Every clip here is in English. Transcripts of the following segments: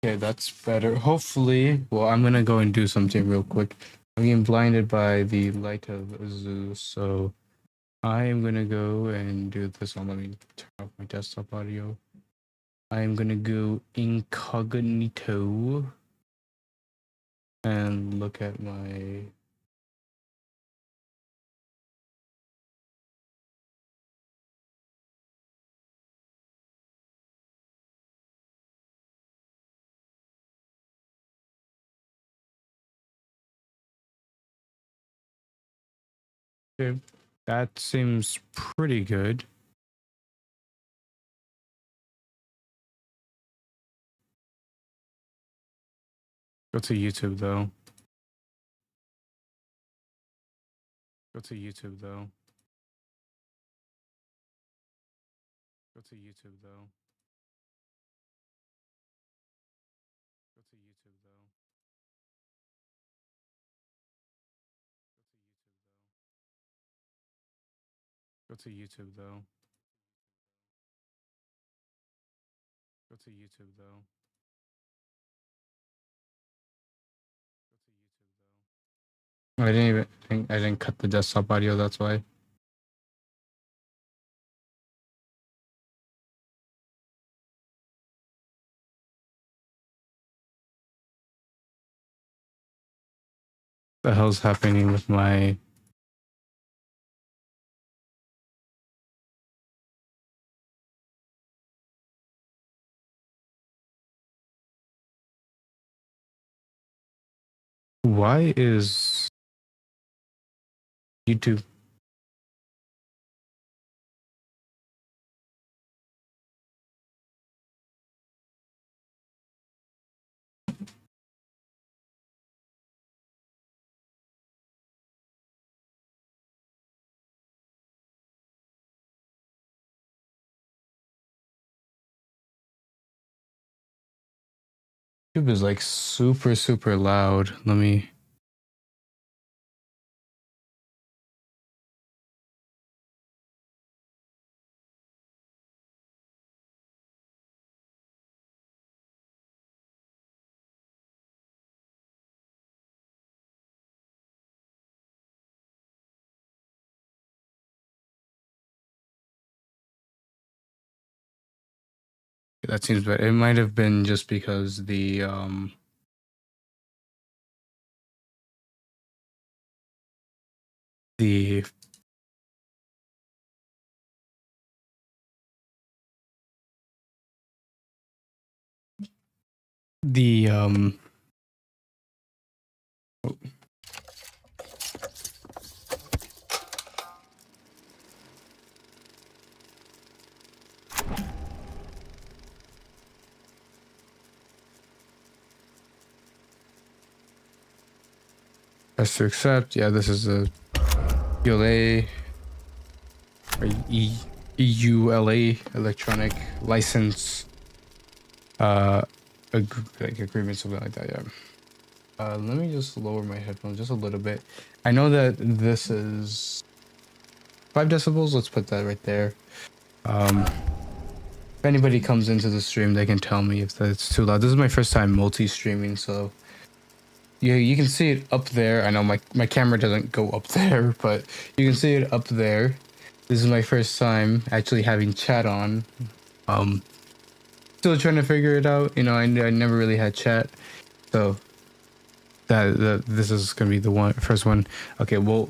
Okay, that's better. Hopefully, well, I'm gonna go and do something real quick. I'm getting blinded by the light of Zeus, so I am gonna go and do this. Let me turn off my desktop audio. I am gonna go incognito and look at my. Okay, that seems pretty good. Go to YouTube though. Go to YouTube though. Go to YouTube though. Go to YouTube though. Go to YouTube though. Go to YouTube though. I didn't even think I didn't cut the desktop audio, that's why. The hell's happening with my why is YouTube is like super loud. Let me that seems better. It might have been just because the the press to accept. Yeah, this is a EULA or EULA electronic license like agreement, something like that. Yeah. Let me just lower my headphones just a little bit. I know that this is 5 decibels. Let's put that right there. If anybody comes into the stream, they can tell me if that's too loud. This is my first time multi-streaming, so yeah, you can see it up there. I know my camera doesn't go up there, but you can see it up there. This is my first time actually having chat on. Still trying to figure it out. You know, I never really had chat, so that this is gonna be the first one. Okay, well,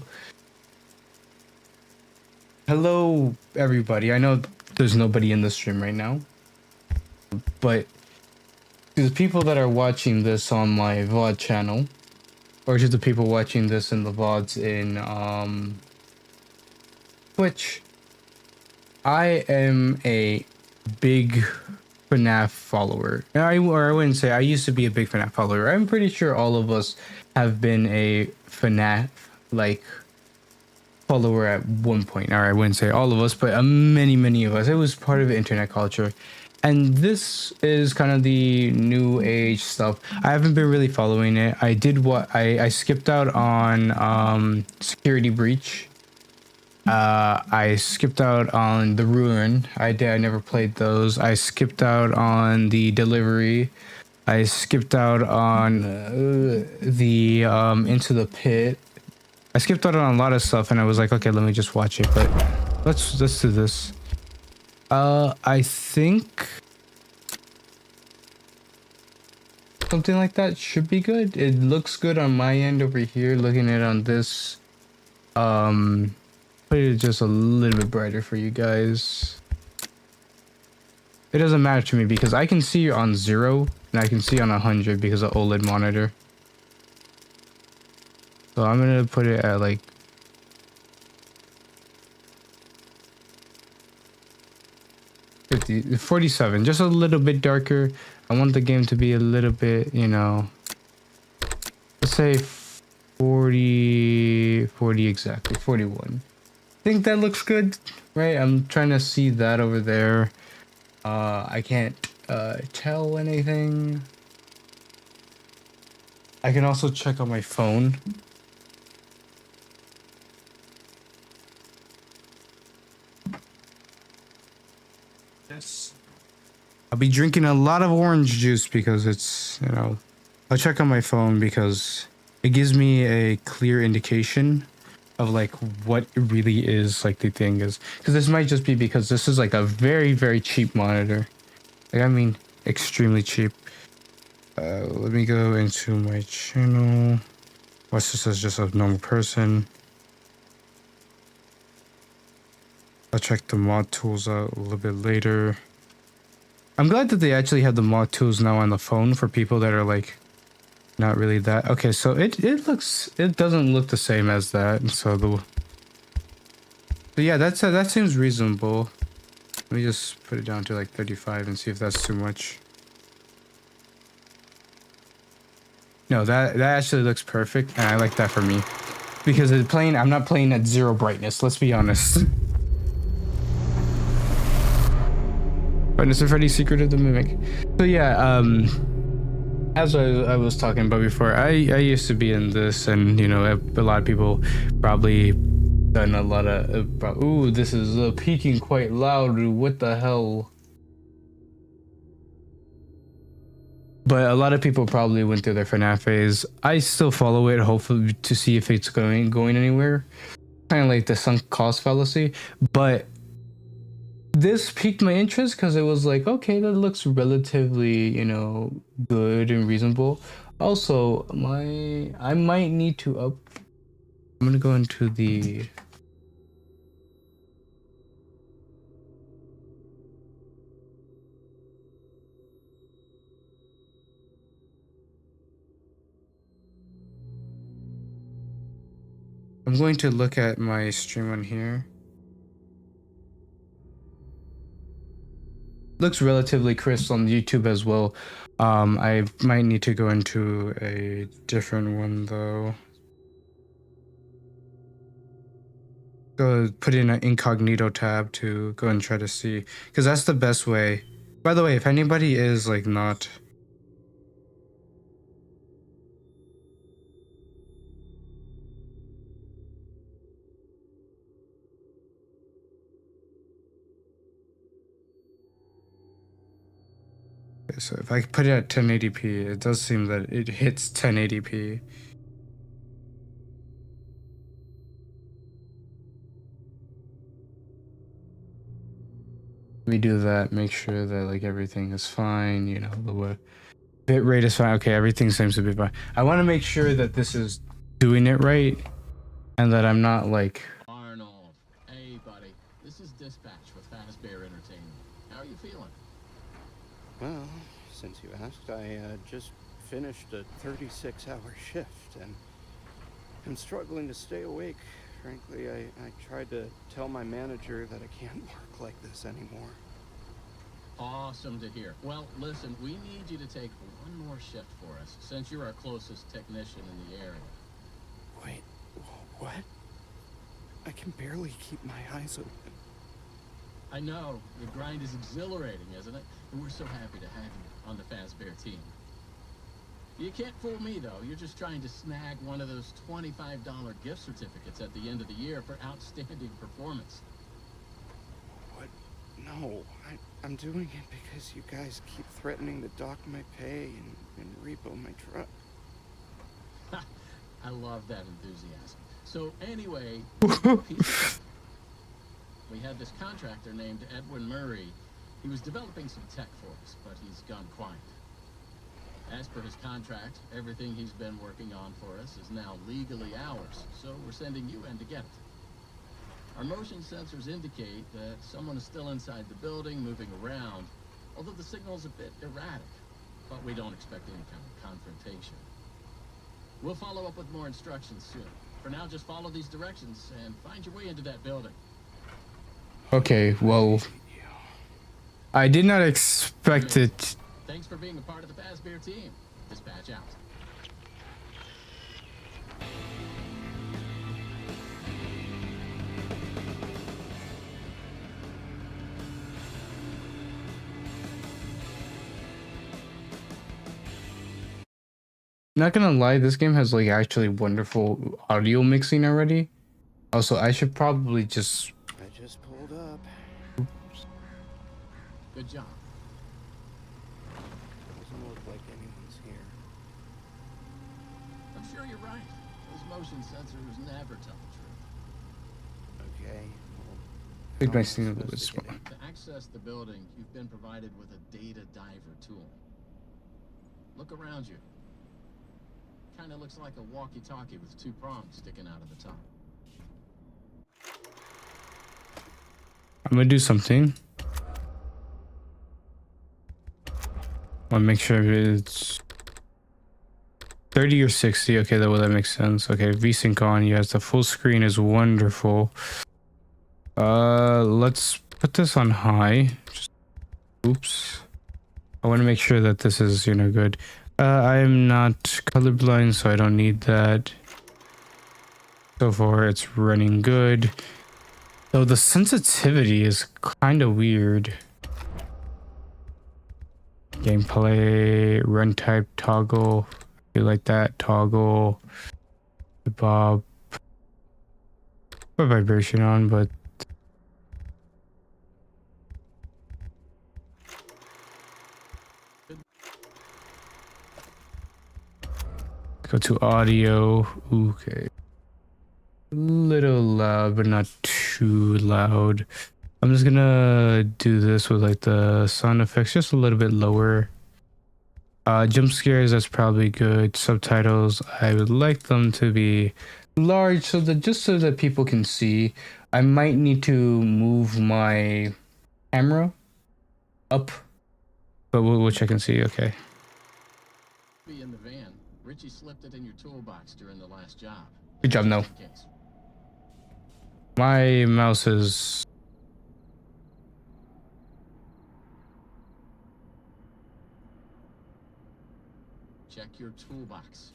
hello everybody. I know there's nobody in the stream right now, but to the people that are watching this on my VOD channel, or to the people watching this in the VODs in Twitch, I am a big fnaf follower. I wouldn't say I used to be a big fnaf follower. I'm pretty sure all of us have been a fnaf like follower at one point. Or I wouldn't say all of us, but many of us. It was part of internet culture. And this is kind of the new age stuff. I haven't been really following it. I did what I skipped out on Security Breach. I skipped out on the Ruin. I never played those. I skipped out on the Delivery. I skipped out on the Into the Pit. I skipped out on a lot of stuff, and I was like, okay, let me just watch it. But let's do this. I think something like that should be good. It looks good on my end over here. Looking at it on this, put it just a little bit brighter for you guys. It doesn't matter to me because I can see on 0 and I can see on 100 because of OLED monitor. So I'm gonna put it at like 47, just a little bit darker. I want the game to be a little bit, you know, let's say 40 exactly, 41. I think that looks good, right? I'm trying to see that over there. I can't tell anything. I can also check on my phone. Yes. I'll be drinking a lot of orange juice because it's, you know, I'll check on my phone because it gives me a clear indication of like what it really is, like the thing is, because this might just be because this is like a very cheap monitor. Like, I mean, extremely cheap. Let me go into my channel. Watch this as just a normal person. I'll check the mod tools out a little bit later. I'm glad that they actually have the mod tools now on the phone for people that are like not really that. Okay, so it doesn't look the same as that. So but yeah, that seems reasonable. Let me just put it down to like 35 and see if that's too much. No, that actually looks perfect, and I like that for me because I'm not playing at 0 brightness. Let's be honest. Brightness of Freddy's Secret of the Mimic. So yeah, as I was talking about before, I used to be in this, and you know, a lot of people probably done a lot of ooh, this is peaking quite loud. What the hell? But a lot of people probably went through their FNAF phase. I still follow it, hopefully, to see if it's going anywhere. Kind of like the sunk cost fallacy, but this piqued my interest because it was like, okay, that looks relatively, you know, good and reasonable. Also, I might need to up. I'm gonna go into the. I'm going to look at my stream on here. Looks relatively crisp on YouTube as well. I might need to go into a different one though. Go put in an incognito tab to go and try to see, because that's the best way. By the way, if anybody is like not. Okay, so if I put it at 1080p, it does seem that it hits 1080p. We do that, make sure that like everything is fine, you know, the bit rate is fine. Okay, everything seems to be fine. I want to make sure that this is doing it right and that I'm not like. Arnold, hey buddy, this is Dispatch with Bear Entertainment. How are you feeling? Well, since you asked, I just finished a 36-hour shift and I'm struggling to stay awake. Frankly, I tried to tell my manager that I can't work like this anymore. Awesome to hear. Well, listen, we need you to take one more shift for us, since you're our closest technician in the area. Wait, what? I can barely keep my eyes open. I know, the grind is exhilarating, isn't it? And we're so happy to have you on the Bear team. You can't fool me, though. You're just trying to snag one of those $25 gift certificates at the end of the year for outstanding performance. What? No, No, I'm doing it because you guys keep threatening to dock my pay and repo my truck. I love that enthusiasm. So anyway, here's the piece of it. We had this contractor named Edwin Murray. He was developing some tech for us, but he's gone quiet. As per his contract, everything he's been working on for us is now legally ours, so we're sending you in to get it. Our motion sensors indicate that someone is still inside the building, moving around, although the signal's a bit erratic, but we don't expect any kind of confrontation. We'll follow up with more instructions soon. For now, just follow these directions and find your way into that building. Okay, well, I did not expect it. Thanks for being a part of the Fazbear team. Dispatch out. Not gonna lie, this game has like actually wonderful audio mixing already. Also, I should probably just. I just pulled up. Good job. Doesn't look like anyone's here. I'm sure you're right. Those motion sensors never tell the truth. Okay. Well, Big how am I nice thing a little bit supposed to small. get in? To access the building, you've been provided with a data diver tool. Look around you. Kind of looks like a walkie-talkie with two prongs sticking out of the top. I'm gonna do something. I'll make sure it's 30 or 60. Okay, that makes sense. Okay, VSync on. Yes, the full screen is wonderful. Let's put this on high. Just, oops. I want to make sure that this is, good. I'm not colorblind, so I don't need that. So far, it's running good. Though the sensitivity is kind of weird. Gameplay, run type, toggle. You like that? Toggle. Bob. Put vibration on, but. Go to audio. Okay. A little loud, but not too loud. I'm just gonna do this with like the sound effects just a little bit lower. Jump scares, that's probably good. Subtitles, I would like them to be large so that people can see. I might need to move my camera up, but we'll check and see. Okay. Be in the van. Richie slipped it in your toolbox during the last job. Good job, no. Just in case. My mouse is. Check your toolbox.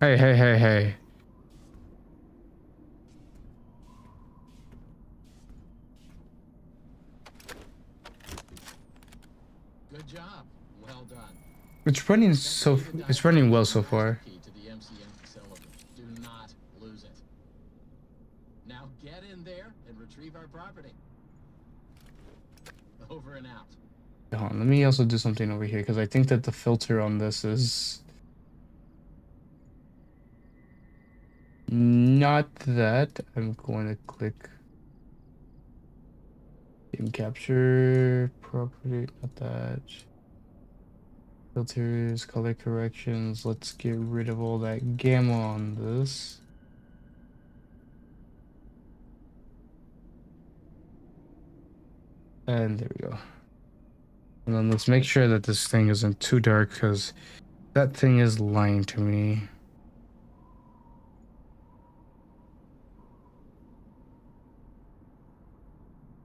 Hey. Good job. Well done. It's running well so far. Key to the MCN facility. Do not lose it. Now get in there and retrieve our property. Over and out. Hold on, let me also do something over here because I think that the filter on this is not that. I'm going to click game capture property, not that. Filters, color corrections. Let's get rid of all that gamma on this. And there we go. And then let's make sure that this thing isn't too dark because that thing is lying to me.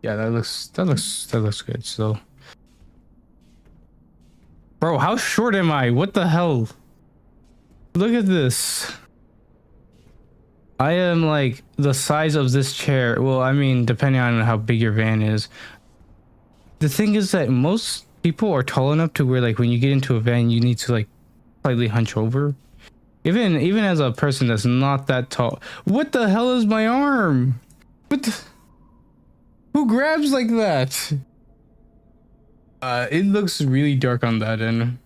Yeah, that looks good. So, bro, how short am I? What the hell? Look at this. I am like the size of this chair. Well, I mean, depending on how big your van is. The thing is that most people are tall enough to where like when you get into a van you need to like slightly hunch over. Even as a person that's not that tall. What the hell is my arm? What the... Who grabs like that? It looks really dark on that end.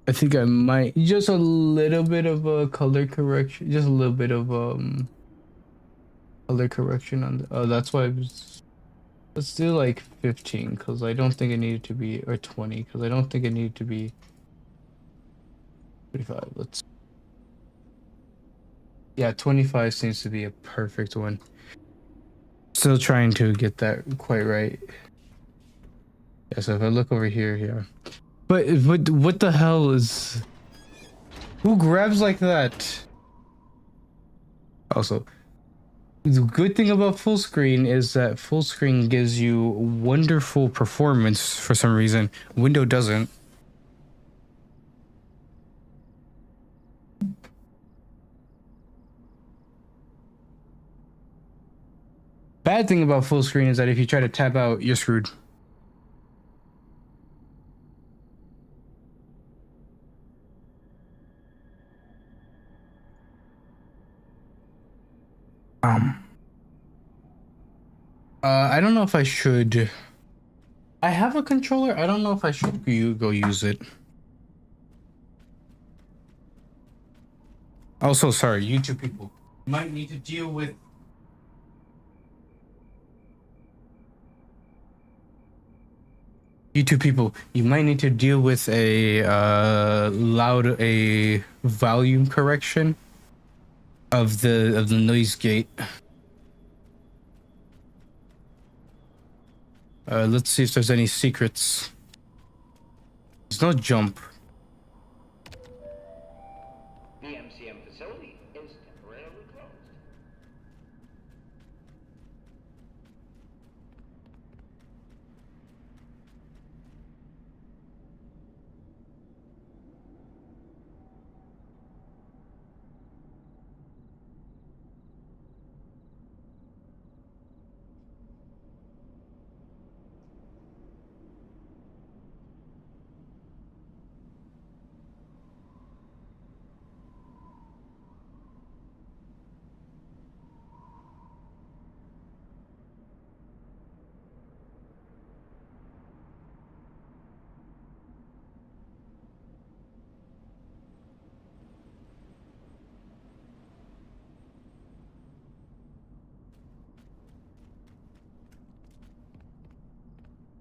I think I might just a little bit of a color correction, just a little bit of color correction on the, oh, that's why I was, let's do like 15 because I don't think it needed to be, or 20 because I don't think it needed to be 25. Let's, yeah, 25 seems to be a perfect one. Still trying to get that quite right. Yeah, so if I look over here, yeah. But what the hell is, who grabs like that? Also, the good thing about full screen is that full screen gives you wonderful performance for some reason. Window doesn't. Bad thing about full screen is that if you try to tap out, you're screwed. Um. I don't know if I should. I have a controller. I don't know if I should go use it. Also, sorry, YouTube people. You might need to deal with. YouTube people, you might need to deal with a a volume correction of the noise gate. Let's see if there's any secrets. There's no jump. The MCM facility is temporarily closed.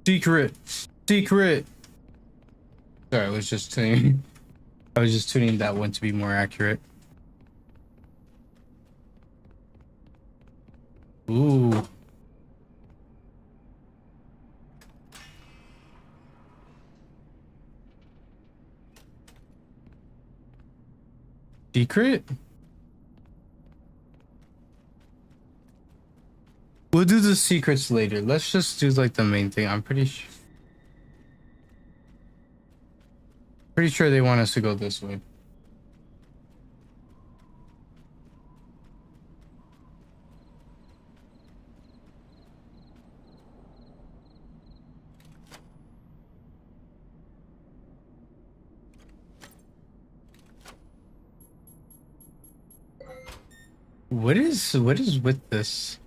Secret. Secret. Sorry, I was just tuning. I was just tuning that one to be more accurate. Ooh. Secret? We'll do the secrets later. Let's just do like the main thing. I'm pretty sure they want us to go this way. What is with this?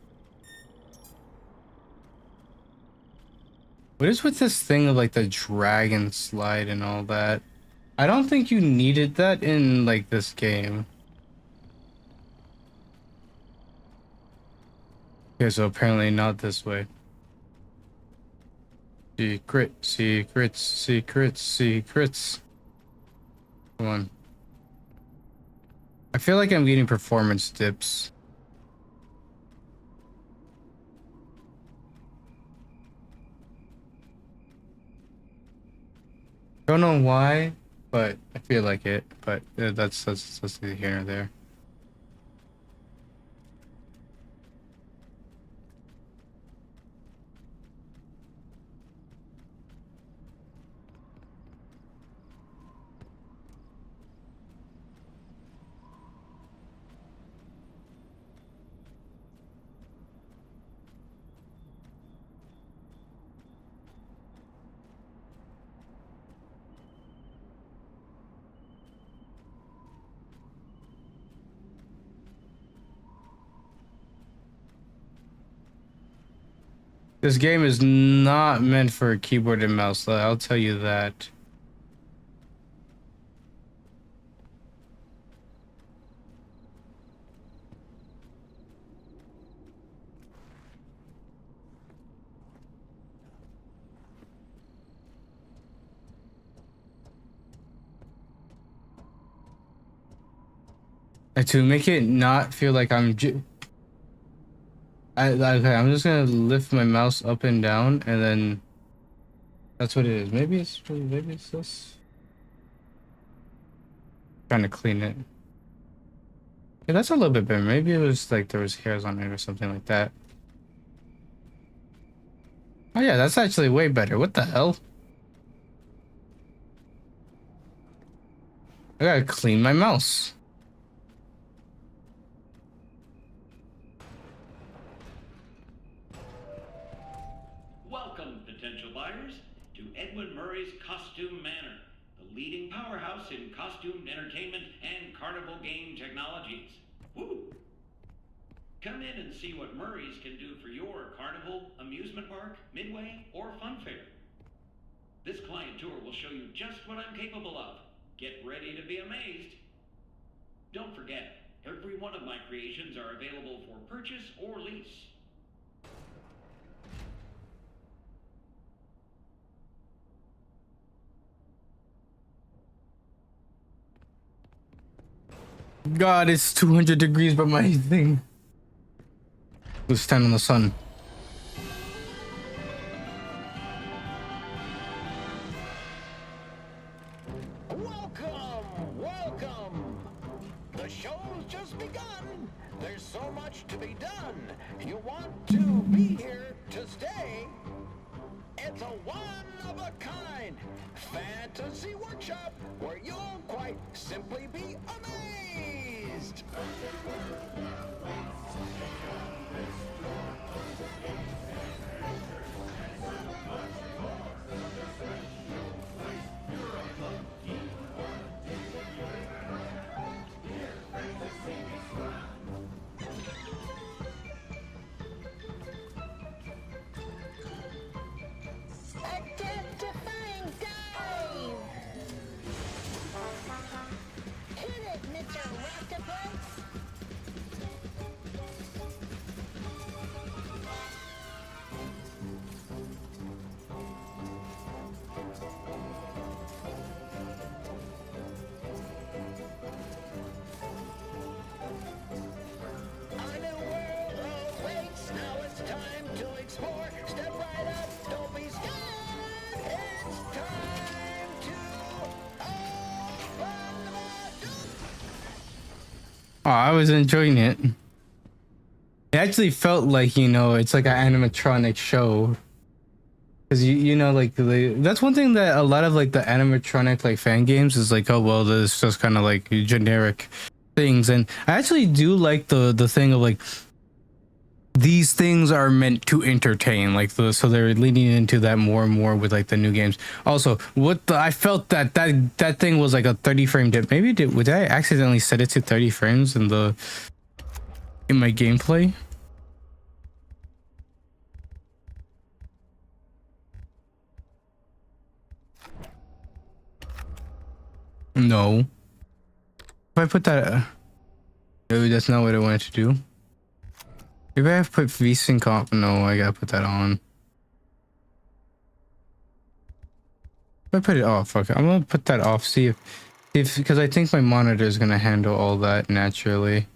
What is with this thing of like the dragon slide and all that? I don't think you needed that in like this game. Okay, so apparently not this way. Secret, secrets, secrets, secrets. Come on. I feel like I'm getting performance dips. Don't know why, but I feel like it. But that's neither here nor there. This game is not meant for a keyboard and mouse. I'll tell you that. And to make it not feel like okay, I'm just gonna lift my mouse up and down, and then that's what it is. Maybe it's this. Trying to clean it. Yeah, that's a little bit better. Maybe it was like there was hairs on it or something like that. Oh yeah, that's actually way better. What the hell? I gotta clean my mouse. Welcome, potential buyers, to Edwin Murray's Costume Manor, the leading powerhouse in costume entertainment and carnival game technologies. Woo! Come in and see what Murray's can do for your carnival, amusement park, midway, or fun fair. This client tour will show you just what I'm capable of. Get ready to be amazed. Don't forget, every one of my creations are available for purchase or lease. God, it's 200 degrees, but my thing. Let's stand in the sun. Welcome, welcome. The show's just begun. There's so much to be done. You want to be here to stay. It's a one-of-a-kind fantasy workshop where you'll quite simply be amazed. Identifying dive! Hit it, Mr. Octopus! A new world awaits. Now it's time to explore. Step right up, don't be scared. It's time to open the door. Oh, I was enjoying it. It actually felt like, you know, it's like an animatronic show. Cause you know, like that's one thing that a lot of like the animatronic like fan games is like, oh well, this just kind of like generic things, and I actually do like the thing of like these things are meant to entertain, like so they're leaning into that more and more with like the new games. Also, I felt that thing was like a 30 frame dip. Maybe did I accidentally set it to 30 frames in my gameplay? No. If I put that, no, that's not what I wanted to do. Maybe I have put VSync off. No, I gotta put that on. If I put it off, okay, I'm gonna put that off. See if because I think my monitor is gonna handle all that naturally.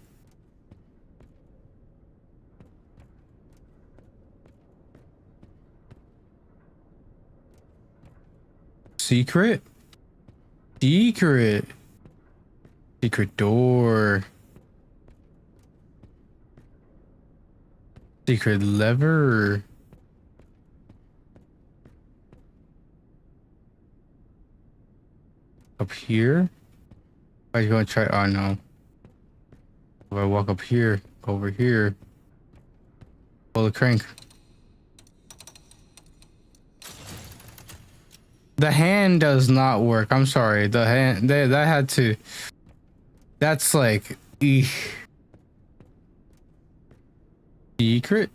Secret door, secret lever. Up here? Are you gonna try? Oh no. If I walk up here, go over here, pull the crank. The hand does not work. I'm sorry. The hand that had to. That's like eek. Secret.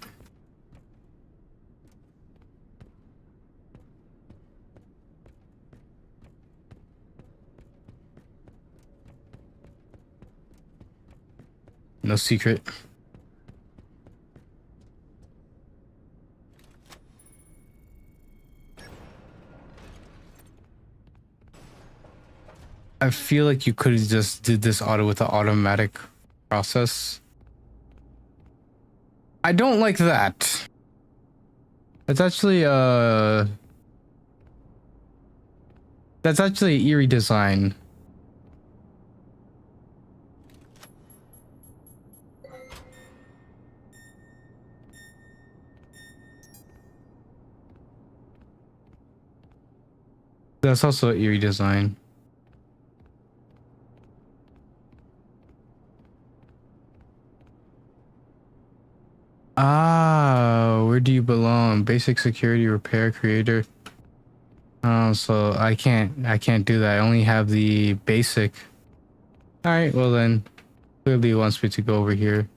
No secret. I feel like you could have just did this auto with the automatic process. I don't like that. It's actually that's actually an eerie design. That's also an eerie design. Ah, where do you belong? Basic security repair creator. Oh, so I can't do that. I only have the basic. All right, well then, clearly it wants me to go over here.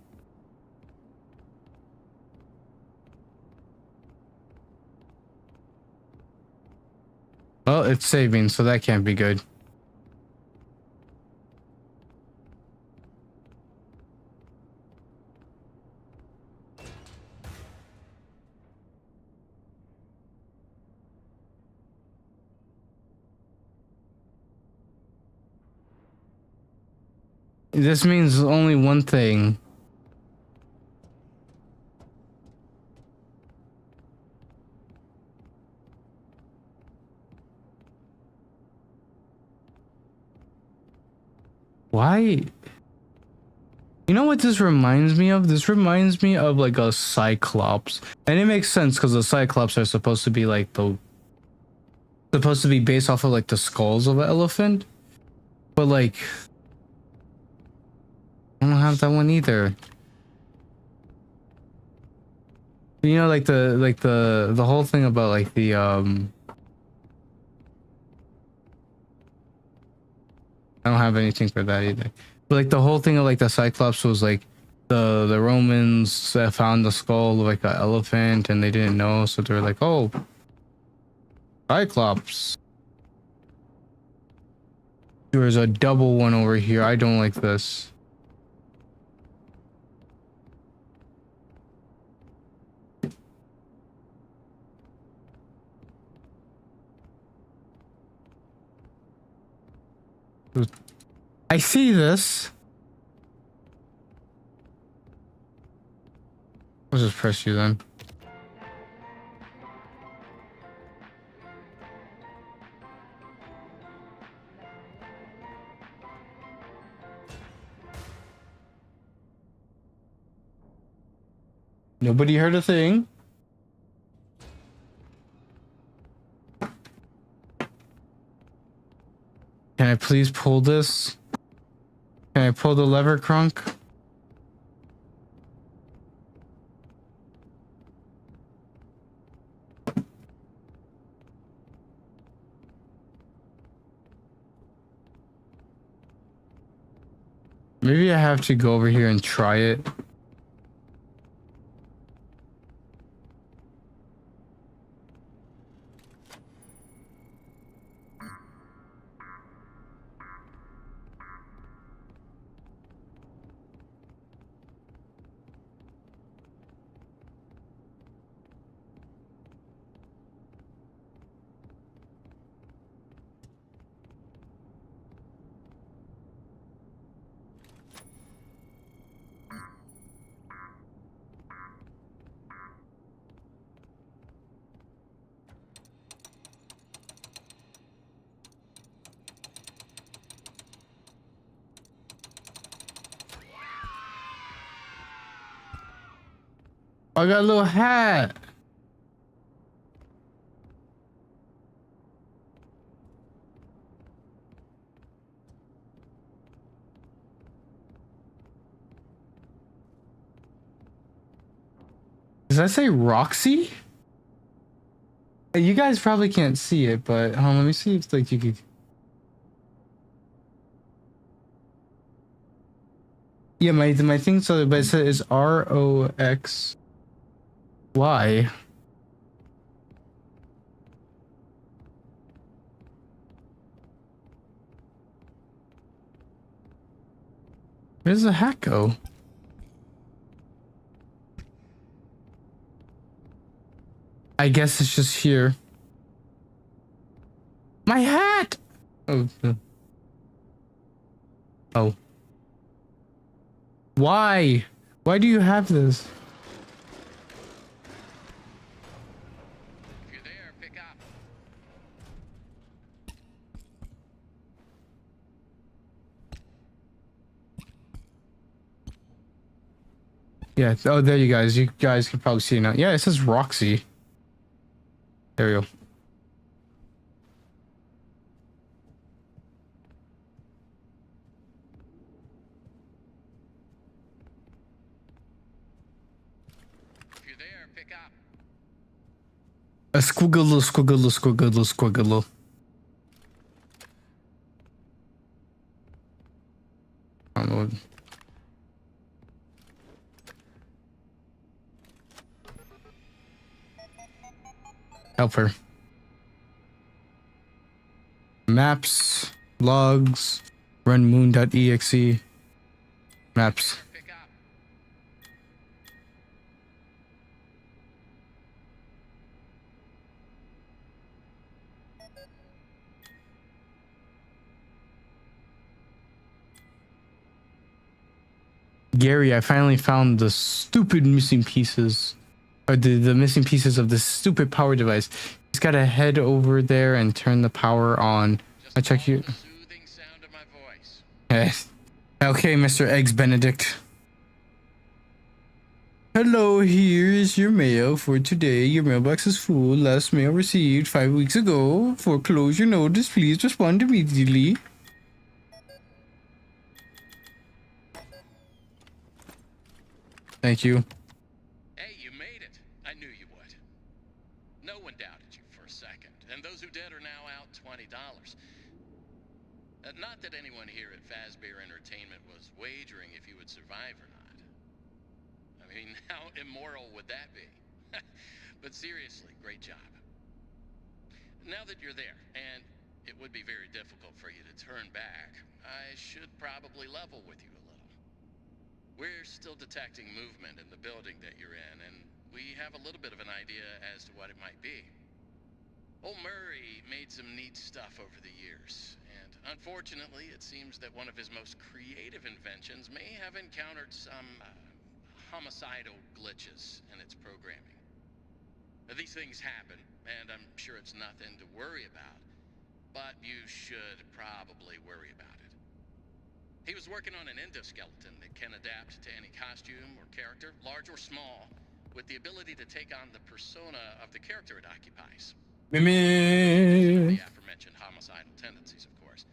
Well, it's saving, so that can't be good. This means only one thing. Why? You know what this reminds me of? This reminds me of like a Cyclops. And it makes sense because the Cyclops are supposed to be like supposed to be based off of like the skulls of an elephant. But like I don't have that one either. You know, like the whole thing about like the I don't have anything for that either. But like the whole thing of like the Cyclops was like the Romans found the skull of like an elephant and they didn't know, so they were like, oh, Cyclops. There's a double one over here. I don't like this. I see this. I'll just press you then. Nobody heard a thing. Can I please pull this? Can I pull the lever, Crunk? Maybe I have to go over here and try it. I got a little hat. Does that say Roxy? You guys probably can't see it, but let me see if like you could. Yeah, my thing, so but it says ROXY. Where's the hat go? I guess it's just here. My hat! Oh. Oh. Why? Why do you have this? If you're there, pick up. Yeah. Oh, there you guys. You guys can probably see it now. Yeah, it says Roxy. There we go. If you're there, pick up. A squiggle, squiggle, squiggle, squiggle. I don't know what. Help her. Maps, logs, run moon.exe. Maps. Pick up. Gary, I finally found the stupid missing pieces. Or the missing pieces of this stupid power device. Just gotta head over there and turn the power on. I check you. The soothing sound of my voice. Yes. Okay, Mr. Eggs Benedict. Hello, here's your mail for today. Your mailbox is full. Last mail received 5 weeks ago. Foreclosure notice. Please respond immediately. Thank you. Hey, you made it. I knew you would. No one doubted you for a second, and those who did are now out $20. Not that anyone here at Fazbear Entertainment was wagering if you would survive or not. I mean, how immoral would that be? But seriously, great job. Now that you're there, and it would be very difficult for you to turn back, I should probably level with you a little. We're still detecting movement in the building that you're in, and we have a little bit of an idea as to what it might be. Old Murray made some neat stuff over the years, and unfortunately, it seems that one of his most creative inventions may have encountered some homicidal glitches in its programming. Now, these things happen, and I'm sure it's nothing to worry about, but you should probably worry about it. He was working on an endoskeleton that can adapt to any costume or character, large or small, with the ability to take on the persona of the character it occupies. The aforementioned homicidal tendencies, of course.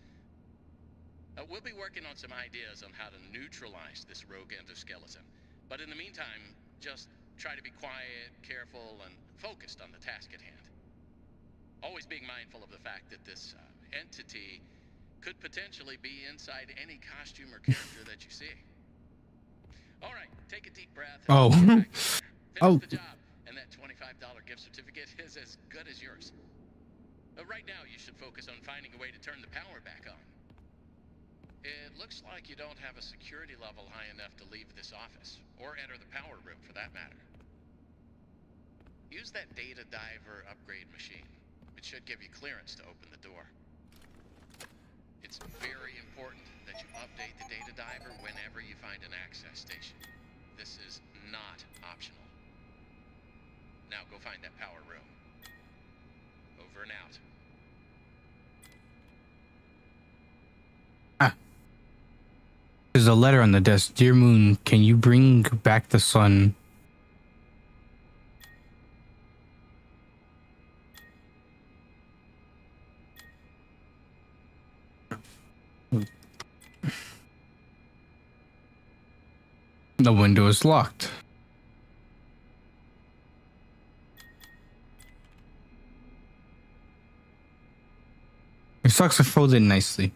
We'll be working on some ideas on how to neutralize this rogue endoskeleton, but in the meantime, just try to be quiet, careful, and focused on the task at hand. Always being mindful of the fact that this entity could potentially be inside any costume or character that you see. All right, take a deep breath. Oh. Finish Oh. the job, and that $25 gift certificate is as good as yours. Right now, you should focus on finding a way to turn the power back on. It looks like you don't have a security level high enough to leave this office, or enter the power room for that matter. Use that data diver upgrade machine. It should give you clearance to open the door. It's very important that you update the data diver whenever you find an access station. This is not optional. Now go find that power room. Over and out. There's a letter on the desk. Dear Moon, can you bring back the sun? The window is locked. Your socks are folded nicely.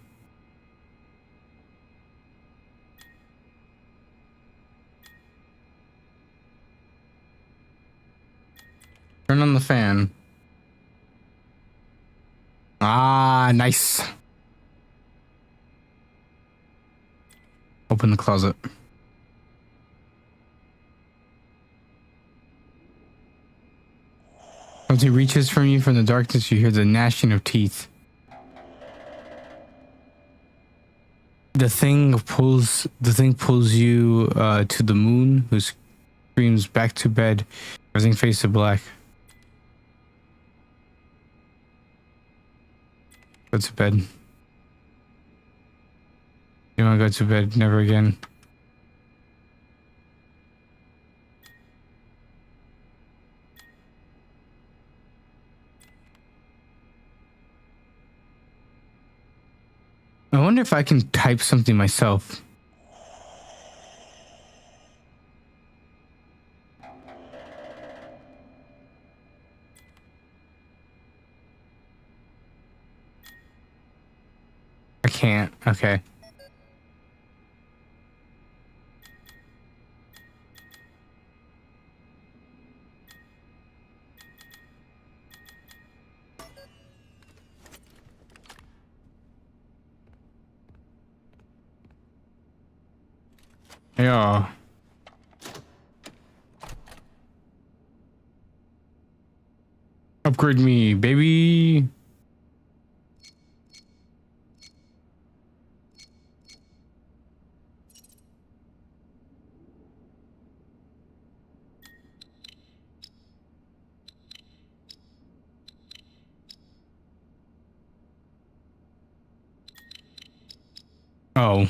Turn on the fan. Ah, nice. Open the closet. Something reaches from you from the darkness. You hear the gnashing of teeth. The thing pulls you to the moon, who screams back to bed. Everything fades to black. Go to bed. You want to go to bed? Never again. I wonder if I can type something myself. I can't. Okay. Yeah. Upgrade me, baby. Oh.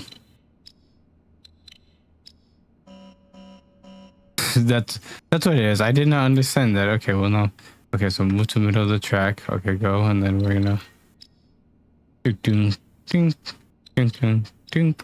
that's what it is. I did not understand that. Okay, well no. Okay, so move to the middle of the track. Okay, go, and then we're gonna ding ding ding ding ding.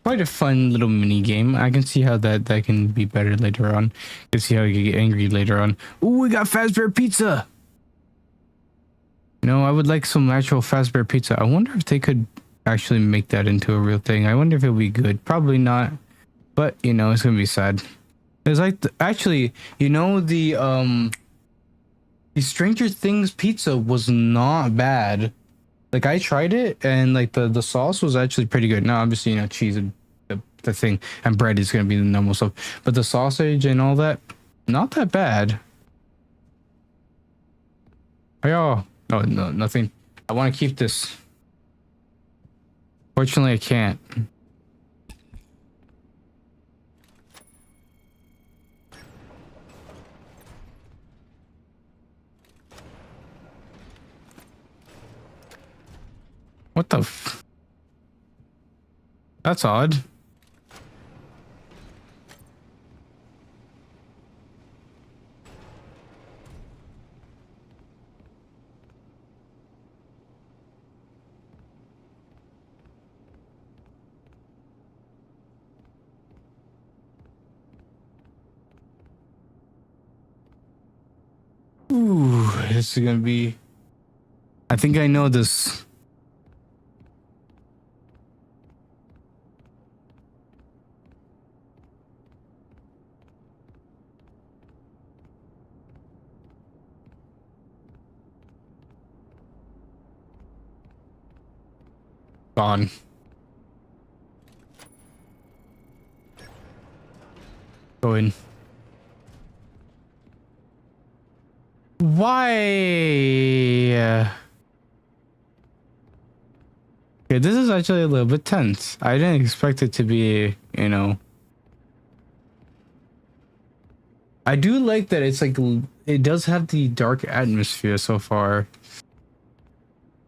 Quite a fun little mini game. I can see how that can be better later on. I can see how you can get angry later on. Ooh, we got Fazbear Pizza. No, I would like some actual Fazbear Pizza. I wonder if they could actually make that into a real thing. I wonder if it would be good. Probably not. But, you know, it's going to be sad. It's like, actually, you know, the Stranger Things pizza was not bad. Like, I tried it, and, like, the sauce was actually pretty good. Now, obviously, you know, cheese and the thing, and bread is going to be the normal stuff. But the sausage and all that, not that bad. Oh, no, nothing. I want to keep this. Fortunately, I can't. What the f... That's odd. Ooh, this is gonna be... I think I know this. Gone. Go in. Why? Okay, this is actually a little bit tense. I didn't expect it to be, you know. I do like that it's like, it does have the dark atmosphere so far.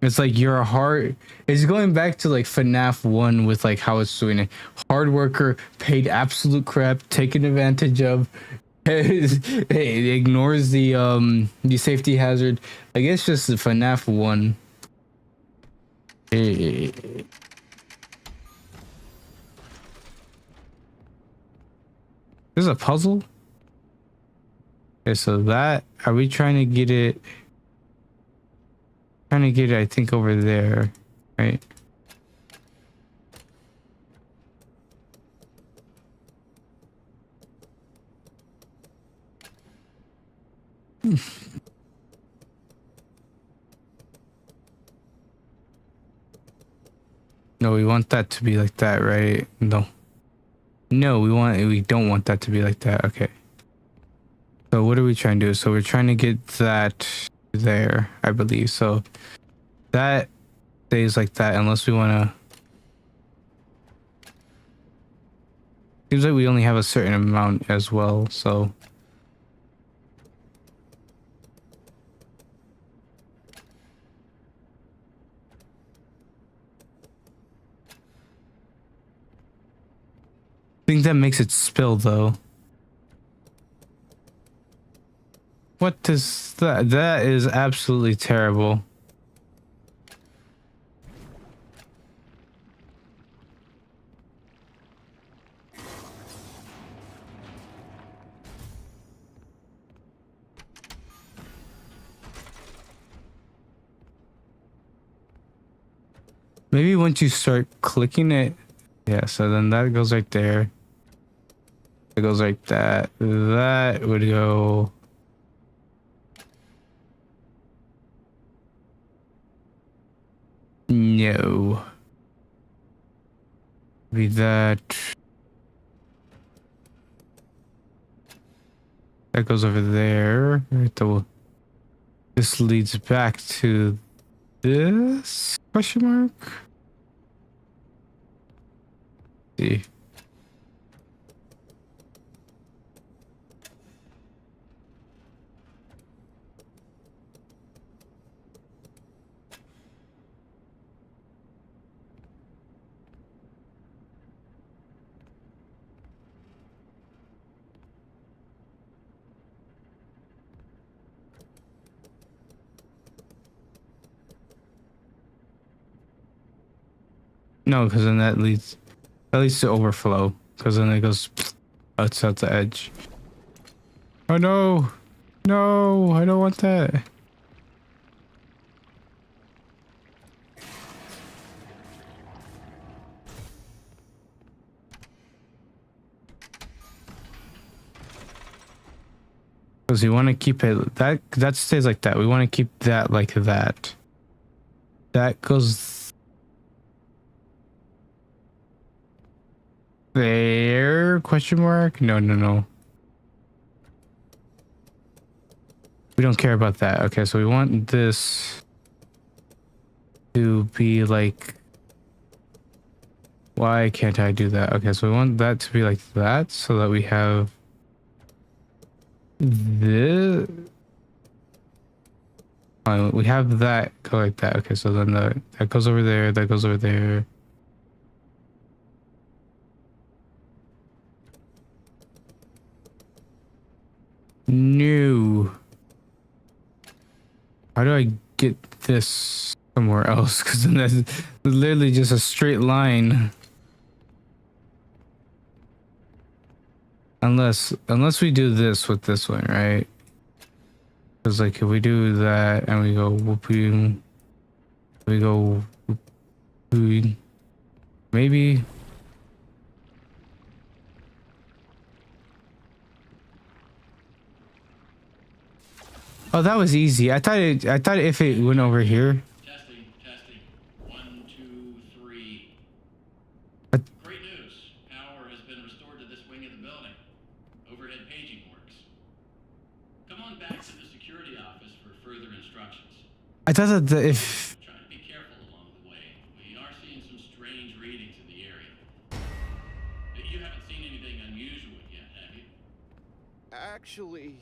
It's like your heart is going back to like FNAF 1 with like how it's doing it. Hard worker, paid absolute crap, taken advantage of. It ignores the safety hazard. I guess just the FNAF 1. There's a puzzle. Okay, so that, are we trying to get it? Trying to get it, I think, over there, right? No, we want that to be like that, right? No. No, we don't want that to be like that. Okay. So what are we trying to do? So we're trying to get that there, I believe. So that stays like that unless we want to. Seems like we only have a certain amount as well, so. I think that makes it spill though. What is that? That is absolutely terrible. Maybe once you start clicking it, yeah, so then that goes right there. It goes like that. That would go. No. Be that. That goes over there. Right, this leads back to this question mark. See. No, because then that leads to overflow. Because then it goes outside the edge. Oh no! No, I don't want that. Because you want to keep it that stays like that. We want to keep that like that. That goes there? Question mark? No, no, no. We don't care about that. Okay, so we want this to be like. Why can't I do that? Okay, so we want that to be like that so that we have this. We have that go like that. Okay, so then that goes over there. That goes over there. No. How do I get this somewhere else? Because then that's literally just a straight line. Unless we do this with this one, right? Because like if we do that and we go whooping, we go whooping, maybe. Oh, that was easy. I thought if it went over here. Testing, testing. 1, 2, 3. But Great news. Power has been restored to this wing of the building. Overhead paging works. Come on back to the security office for further instructions. I thought that if. Try to be careful along the way. We are seeing some strange readings in the area. You haven't seen anything unusual yet, have you? Actually,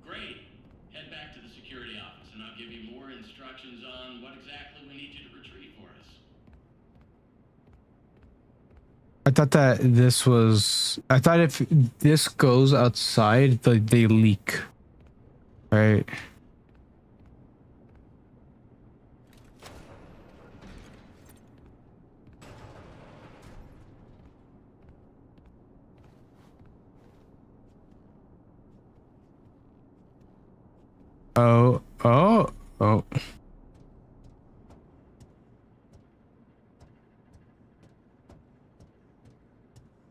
Great. Head back to the security office and I'll give you more instructions on what exactly we need you to retrieve for us. I thought that this was. I thought if this goes outside, they leak. Right. Oh, oh, oh.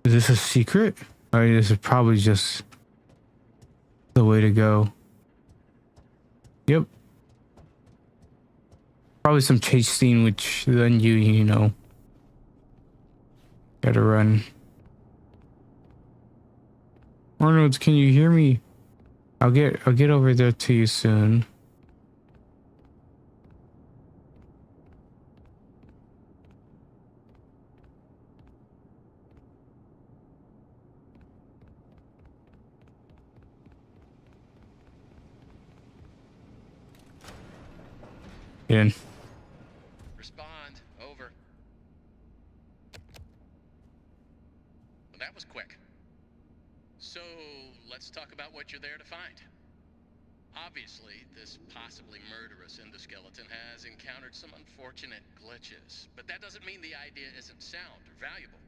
Is this a secret? Or this is probably just the way to go. Yep. Probably some chase scene, which then you know. Gotta run. Arnold, can you hear me? I'll get over there to you soon. In. Respond. Over. Well, that was quick. So, let's talk about what you're there to find. Obviously, this possibly murderous endoskeleton has encountered some unfortunate glitches, but that doesn't mean the idea isn't sound or valuable.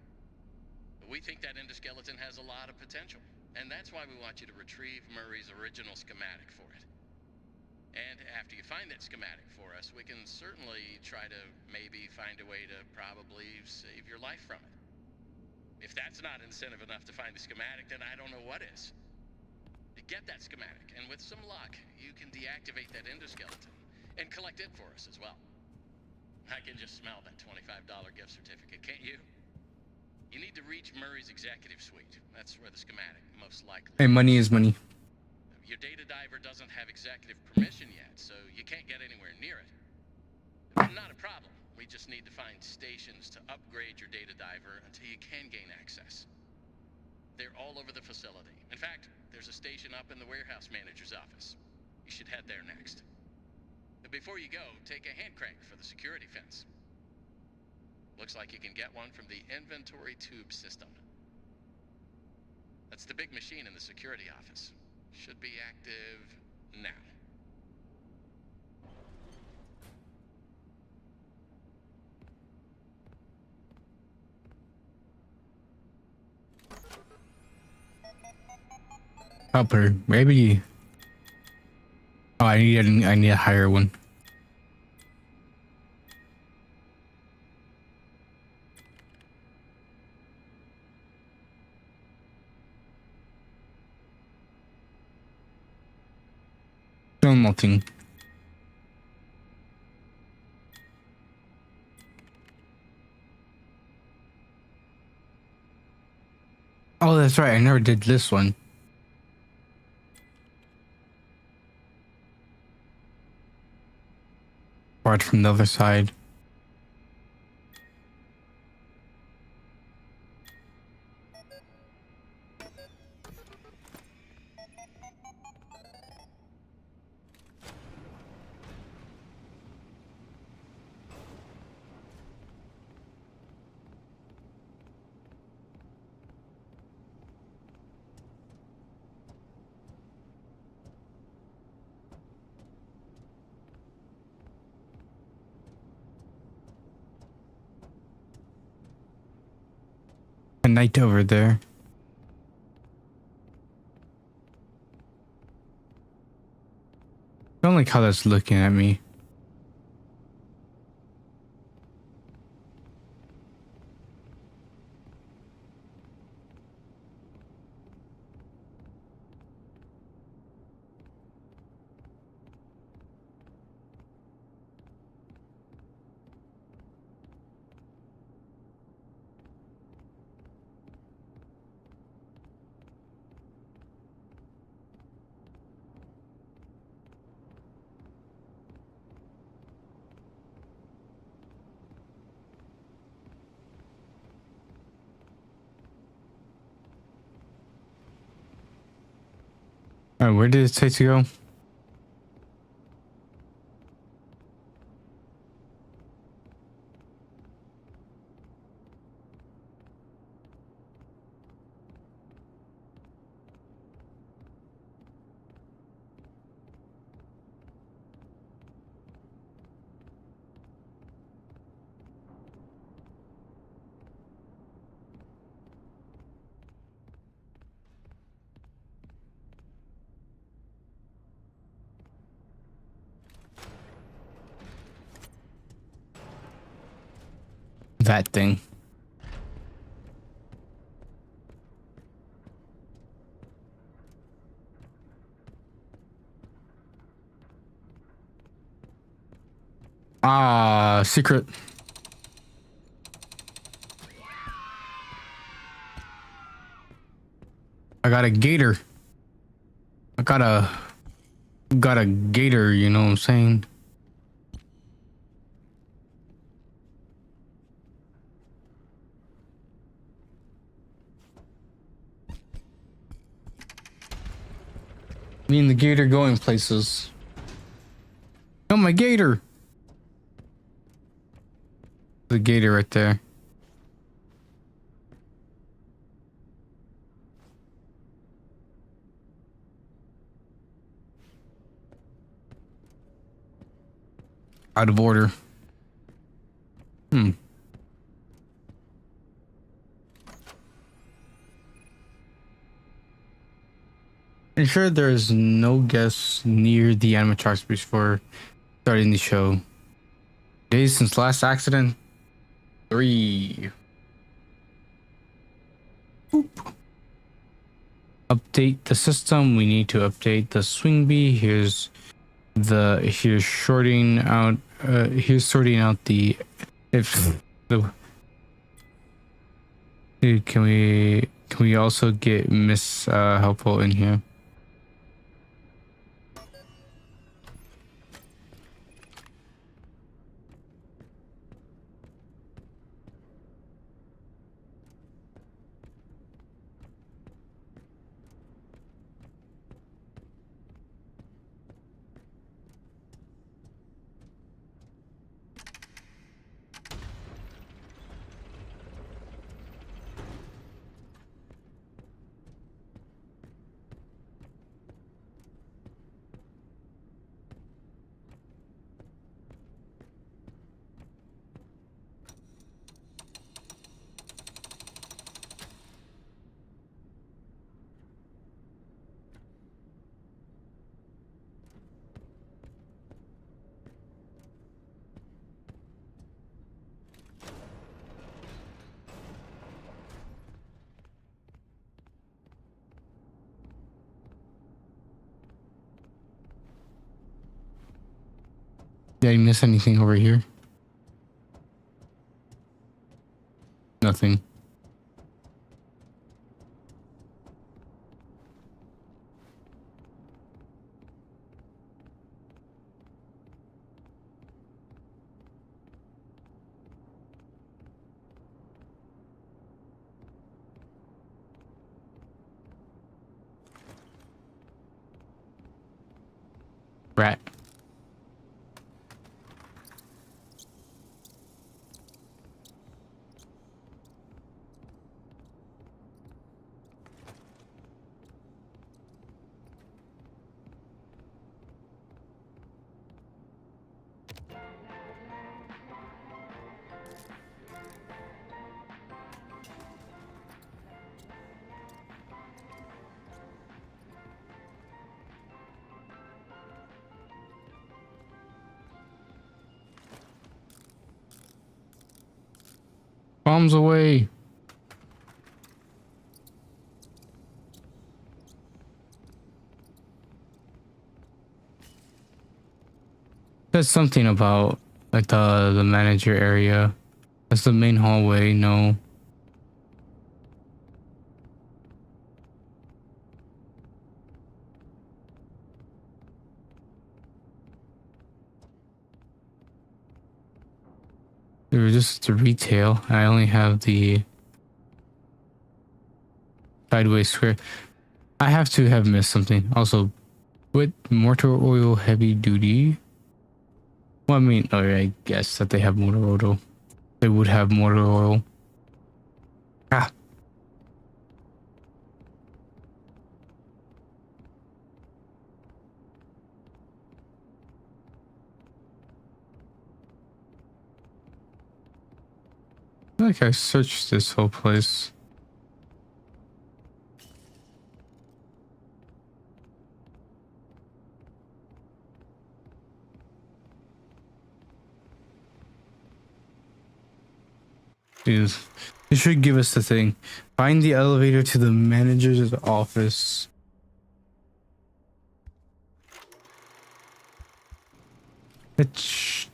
We think that endoskeleton has a lot of potential, and that's why we want you to retrieve Murray's original schematic for it. And after you find that schematic for us, we can certainly try to maybe find a way to probably save your life from it. If that's not incentive enough to find the schematic, then I don't know what is. Get that schematic, and with some luck, you can deactivate that endoskeleton and collect it for us as well. I can just smell that $25 gift certificate, can't you? You need to reach Murray's executive suite. That's where the schematic most likely Hey, money is money. Your data diver doesn't have executive permission yet, so you can't get anywhere near it. Not a problem. We just need to find stations to upgrade your data diver until you can gain access. They're all over the facility. In fact, there's a station up in the warehouse manager's office. You should head there next. But before you go, take a hand crank for the security fence. Looks like you can get one from the inventory tube system. That's the big machine in the security office. Should be active now. Helper, maybe. Oh, I need a higher one. No, nothing. Oh, that's right. I never did this one. Right from the other side. A knight over there. I don't like how that's looking at me. All right, where did it say to go? That thing. Ah, secret. I got a gator. I got a gator, you know what I'm saying? Me and the gator going places. Oh, my gator. The gator right there. Out of order. Hmm. Ensure there's no guests near the animatronics before starting the show. Days since last accident. 3. Boop. Update the system. We need to update the swing bee. Here's sorting out. Here's sorting out the if the. Dude, can we also get Miss Helpful in here? Did I miss anything over here? Nothing. Rat. Bombs away. There's something about like the manager area. That's the main hallway. No. They were just the retail. I only have the sideways square. I have to have missed something. Also, with motor oil heavy duty. Well, I mean, oh, I guess that they have motor oil. They would have motor oil. Ah. I feel like I searched this whole place. Dude, it should give us the thing. Find the elevator to the manager's office. It's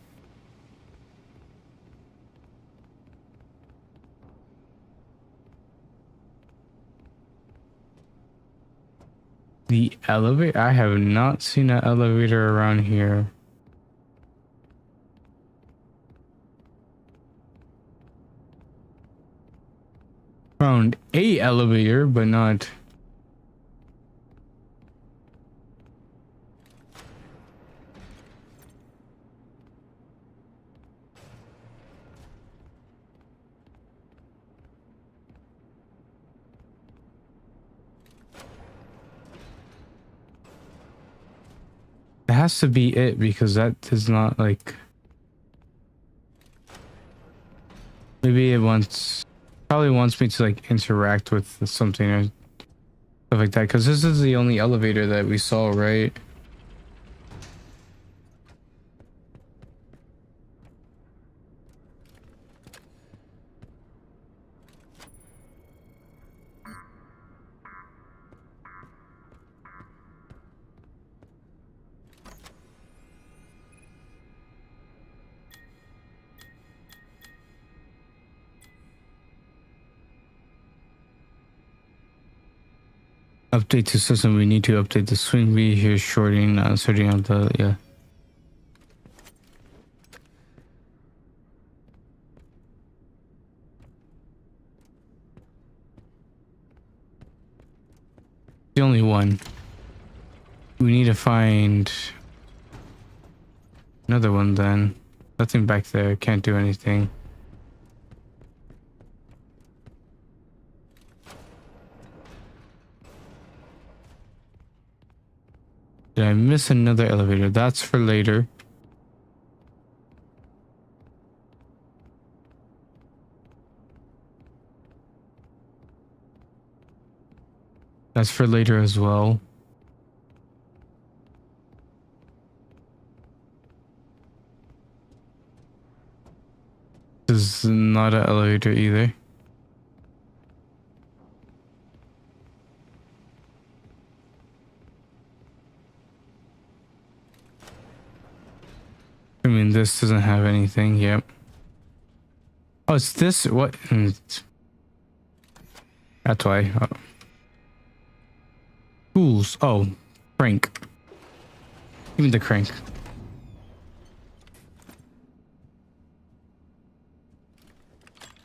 The elevator? I have not seen an elevator around here. Found a elevator, but not. It has to be it because that is not like. Maybe it wants. Probably wants me to like interact with something or stuff like that. Because this is the only elevator that we saw, right? Update to system. We need to update the swing B here, shorting, sorting out the, yeah. The only one. We need to find another one then. Nothing back there. Can't do anything. Did I miss another elevator? That's for later. That's for later as well. This is not an elevator either. I mean, this doesn't have anything. Yep. Oh, it's this. What? That's why. Oh. Tools. Oh, crank. Give me the crank.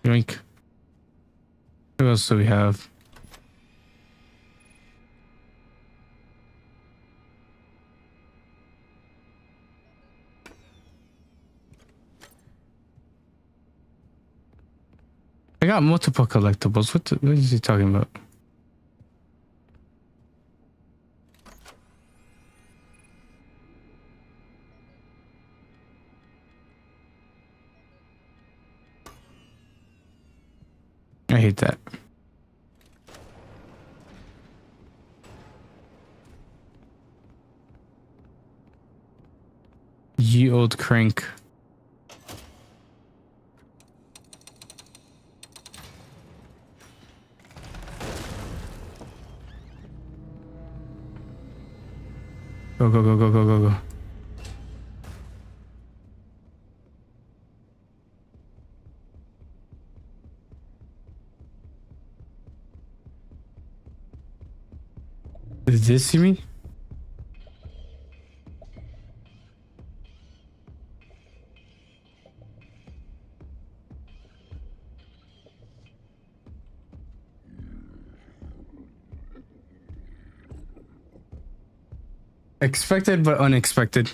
Yoink. What else do we have? I got multiple collectibles. What is he talking about? I hate that. Ye old crank. Go, go, go, go, go, go, go. Did this see me? Expected but unexpected.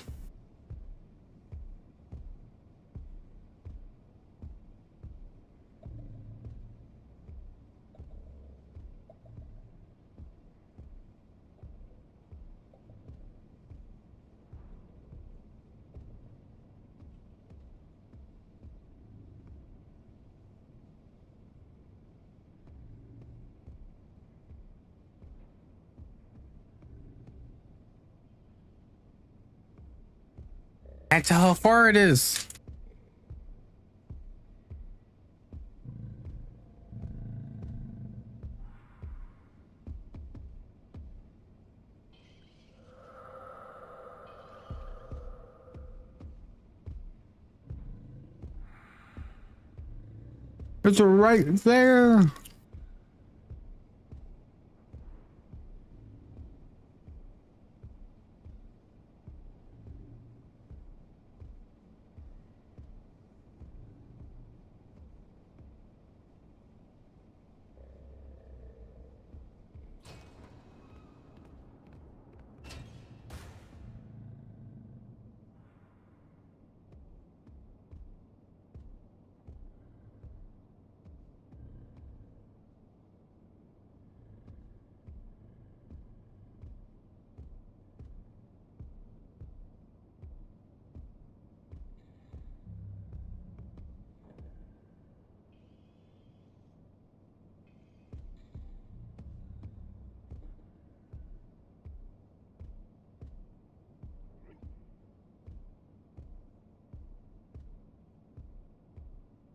That's how far it is. It's right there.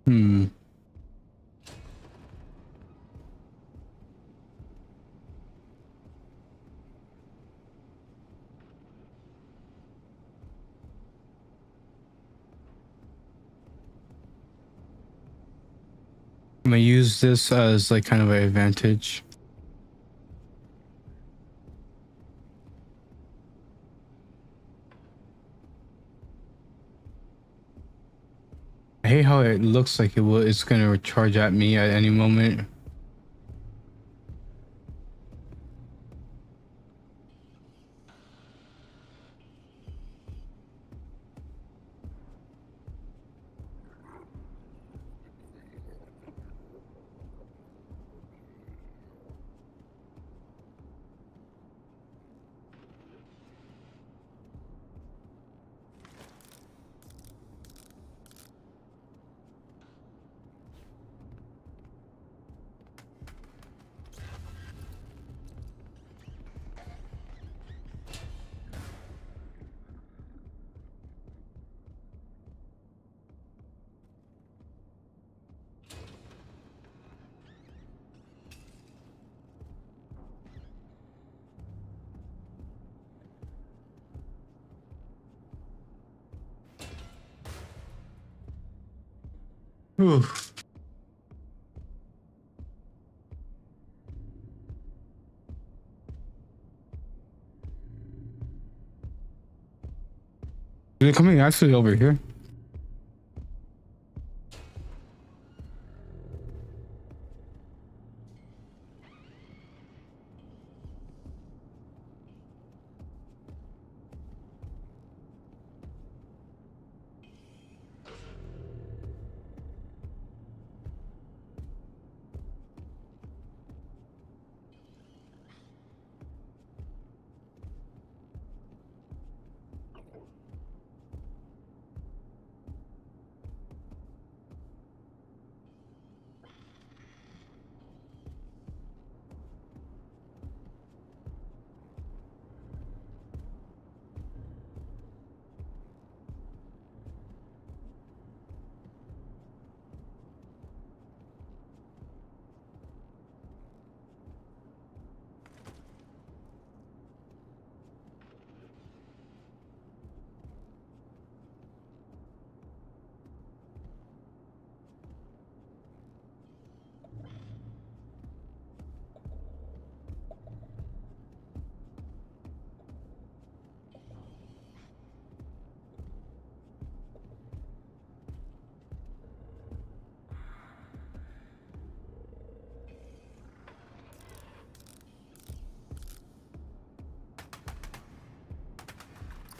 Hmm. I'm gonna use this as like kind of an advantage. I hate how it looks like it's gonna charge at me at any moment. Whew. Is it coming actually over here?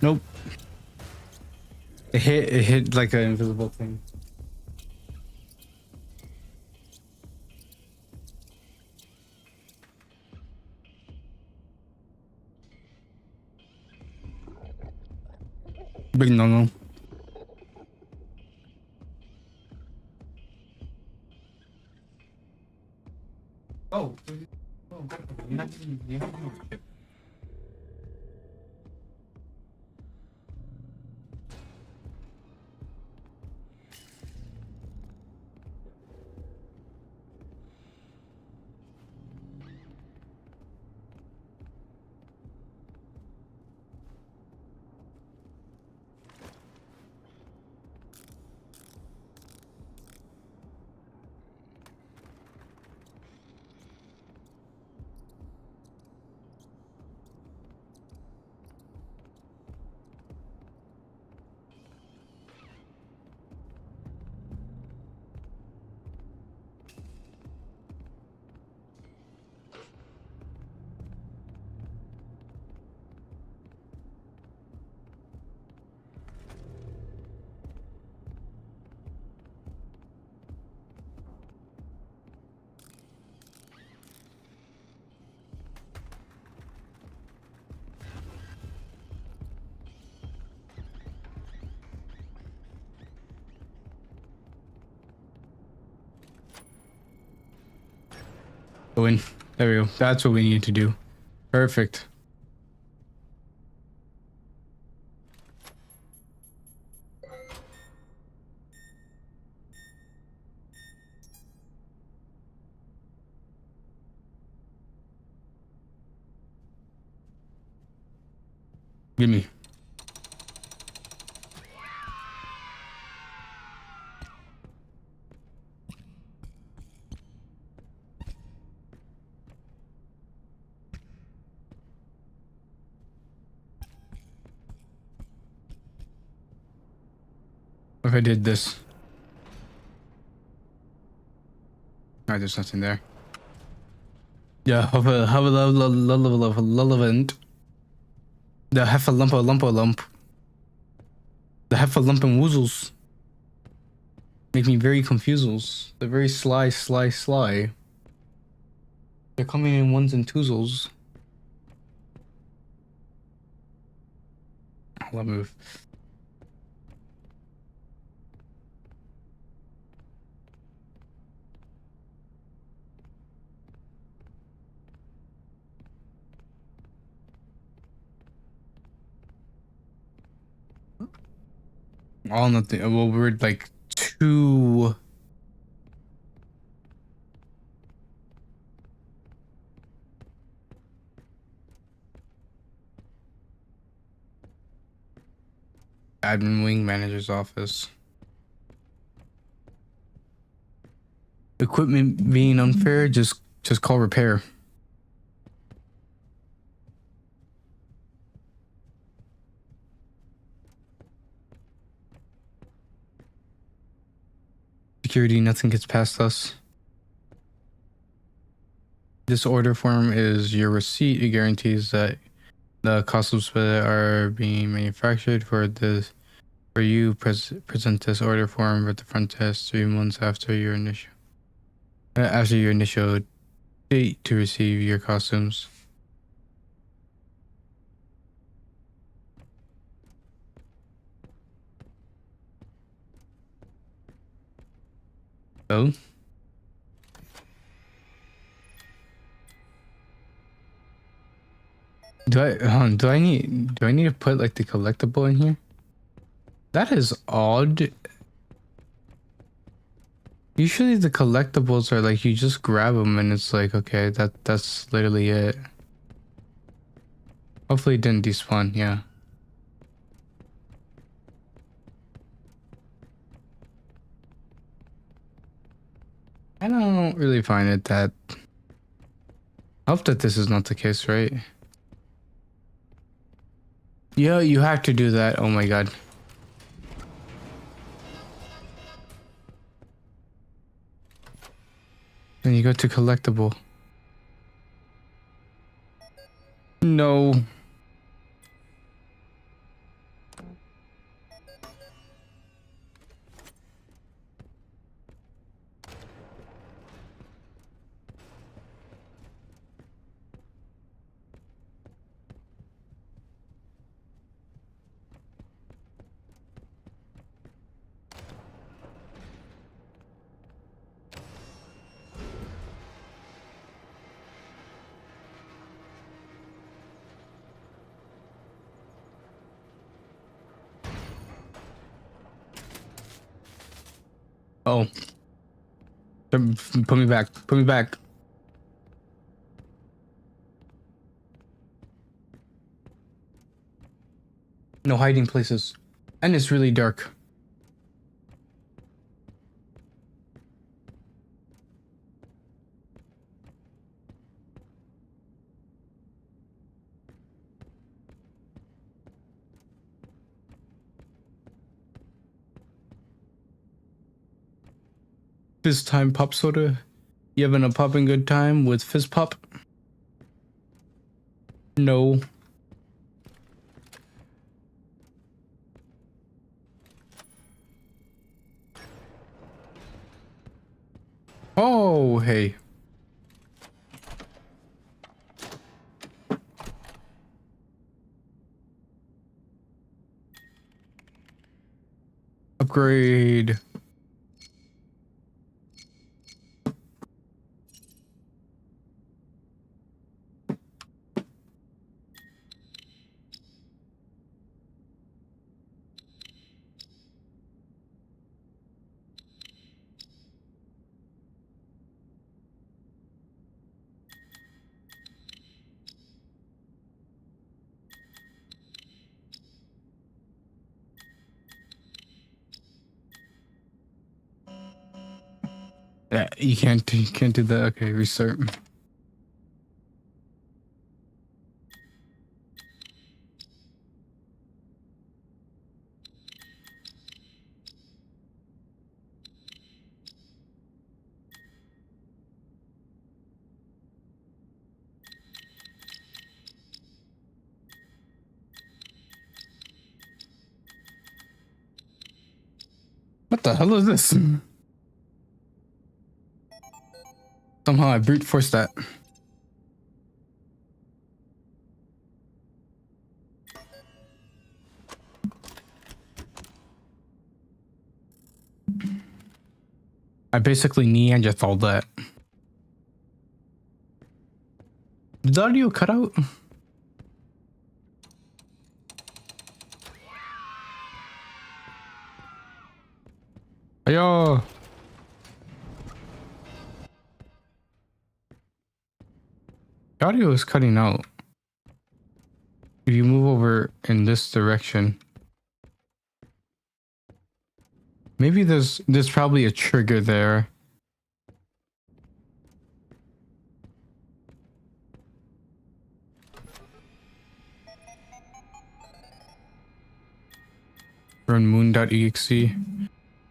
Nope. It hit like an invisible thing. Big no no. Oh. Go in. There we go. That's what we need to do. Perfect. Gimme. What if I did this? No, there's nothing there. Yeah, have a relevant. The lump. The lump and woozles make me very confused. They're very sly. They're coming in ones and twosles. I'll move. All nothing. Well, we're like two. Admin wing manager's office. Equipment being unfair, just call repair. Security, nothing gets past us. This order form is your receipt. It guarantees that the costumes that are being manufactured for this. For you, present this order form at the front desk 3 months after your initial date to receive your costumes. Oh. Do I need to put like the collectible in here? That is odd. Usually the collectibles are like you just grab them and it's like okay, that's literally it. Hopefully it didn't despawn, yeah. I don't really find it that. I hope that this is not the case, right? Yeah, you have to do that. Oh my god. Then you go to collectible. No. Oh. Put me back. Put me back. No hiding places. And it's really dark. Fizz time pop soda. You having a popping good time with fizz pop? No. Oh, hey. Upgrade. Yeah, you can't do that. Okay, restart. What the hell is this? Somehow I brute forced that. I basically Neanderthal that. Did the audio cut out? Yo. The audio is cutting out. If you move over in this direction. Maybe there's probably a trigger there. Run moon.exe.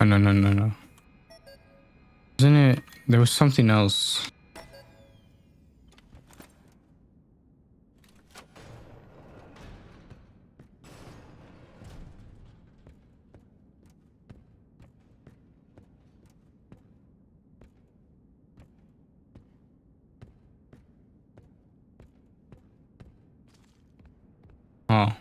Oh, no. Isn't it? There was something else. Oh.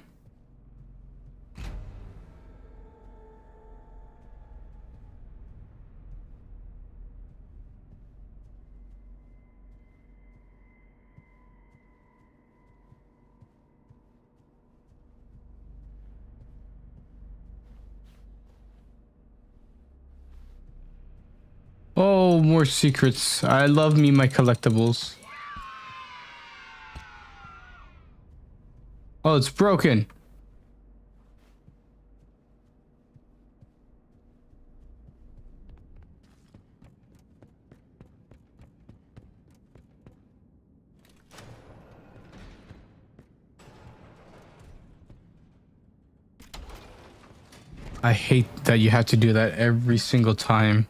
Oh, more secrets. I love me my collectibles. Oh, it's broken. I hate that you have to do that every single time.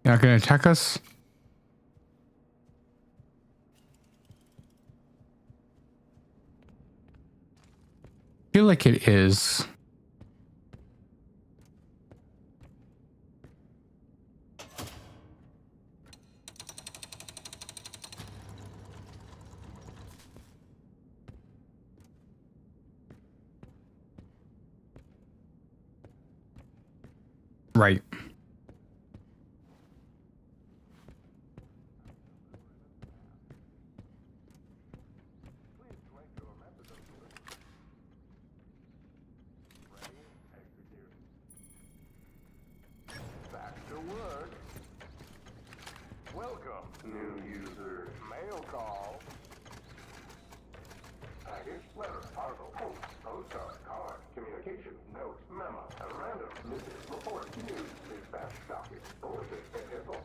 You're not gonna attack us? I feel like it is. Right. Back to work. Welcome, new user. Mail call. Package, letter, parcel, post, postcard, card, communication, note, memo, memorandum, message, report, news, dispatch, docket, bulletin, epistle.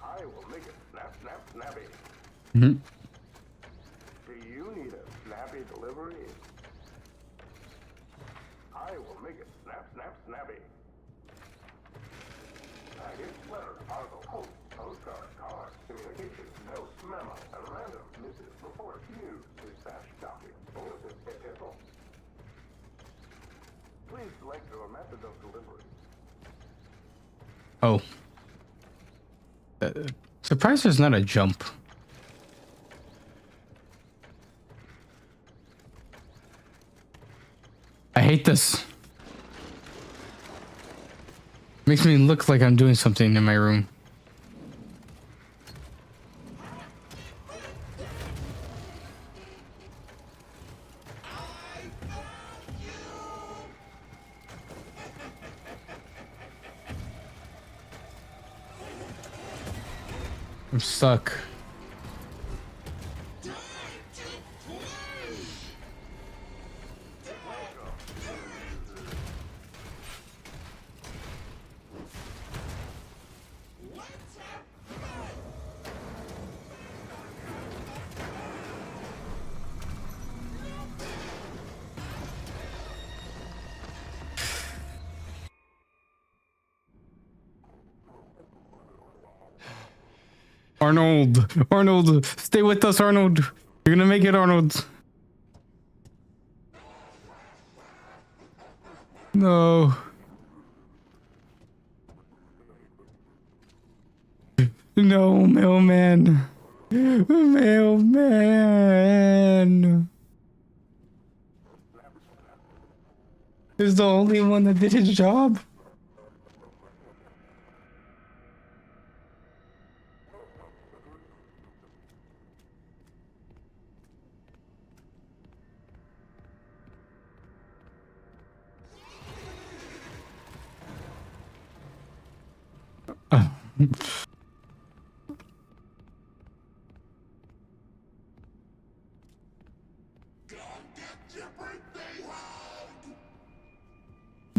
I will make it snap, snap, snappy. Mm-hmm. Do you need a snappy delivery? I will make it snap, snap, snappy. Package, letter, parcel, post, postcard, card, communication, note, memo, memorandum, message, report, news, dispatch, docket, bulletin, epistle. Please select your method of delivery. Oh. Surprised there's not a jump. I hate this. Makes me look like I'm doing something in my room. I'm stuck. Arnold, stay with us, Arnold. You're gonna make it, Arnold. No. No, mailman. Mailman is the only one that did his job.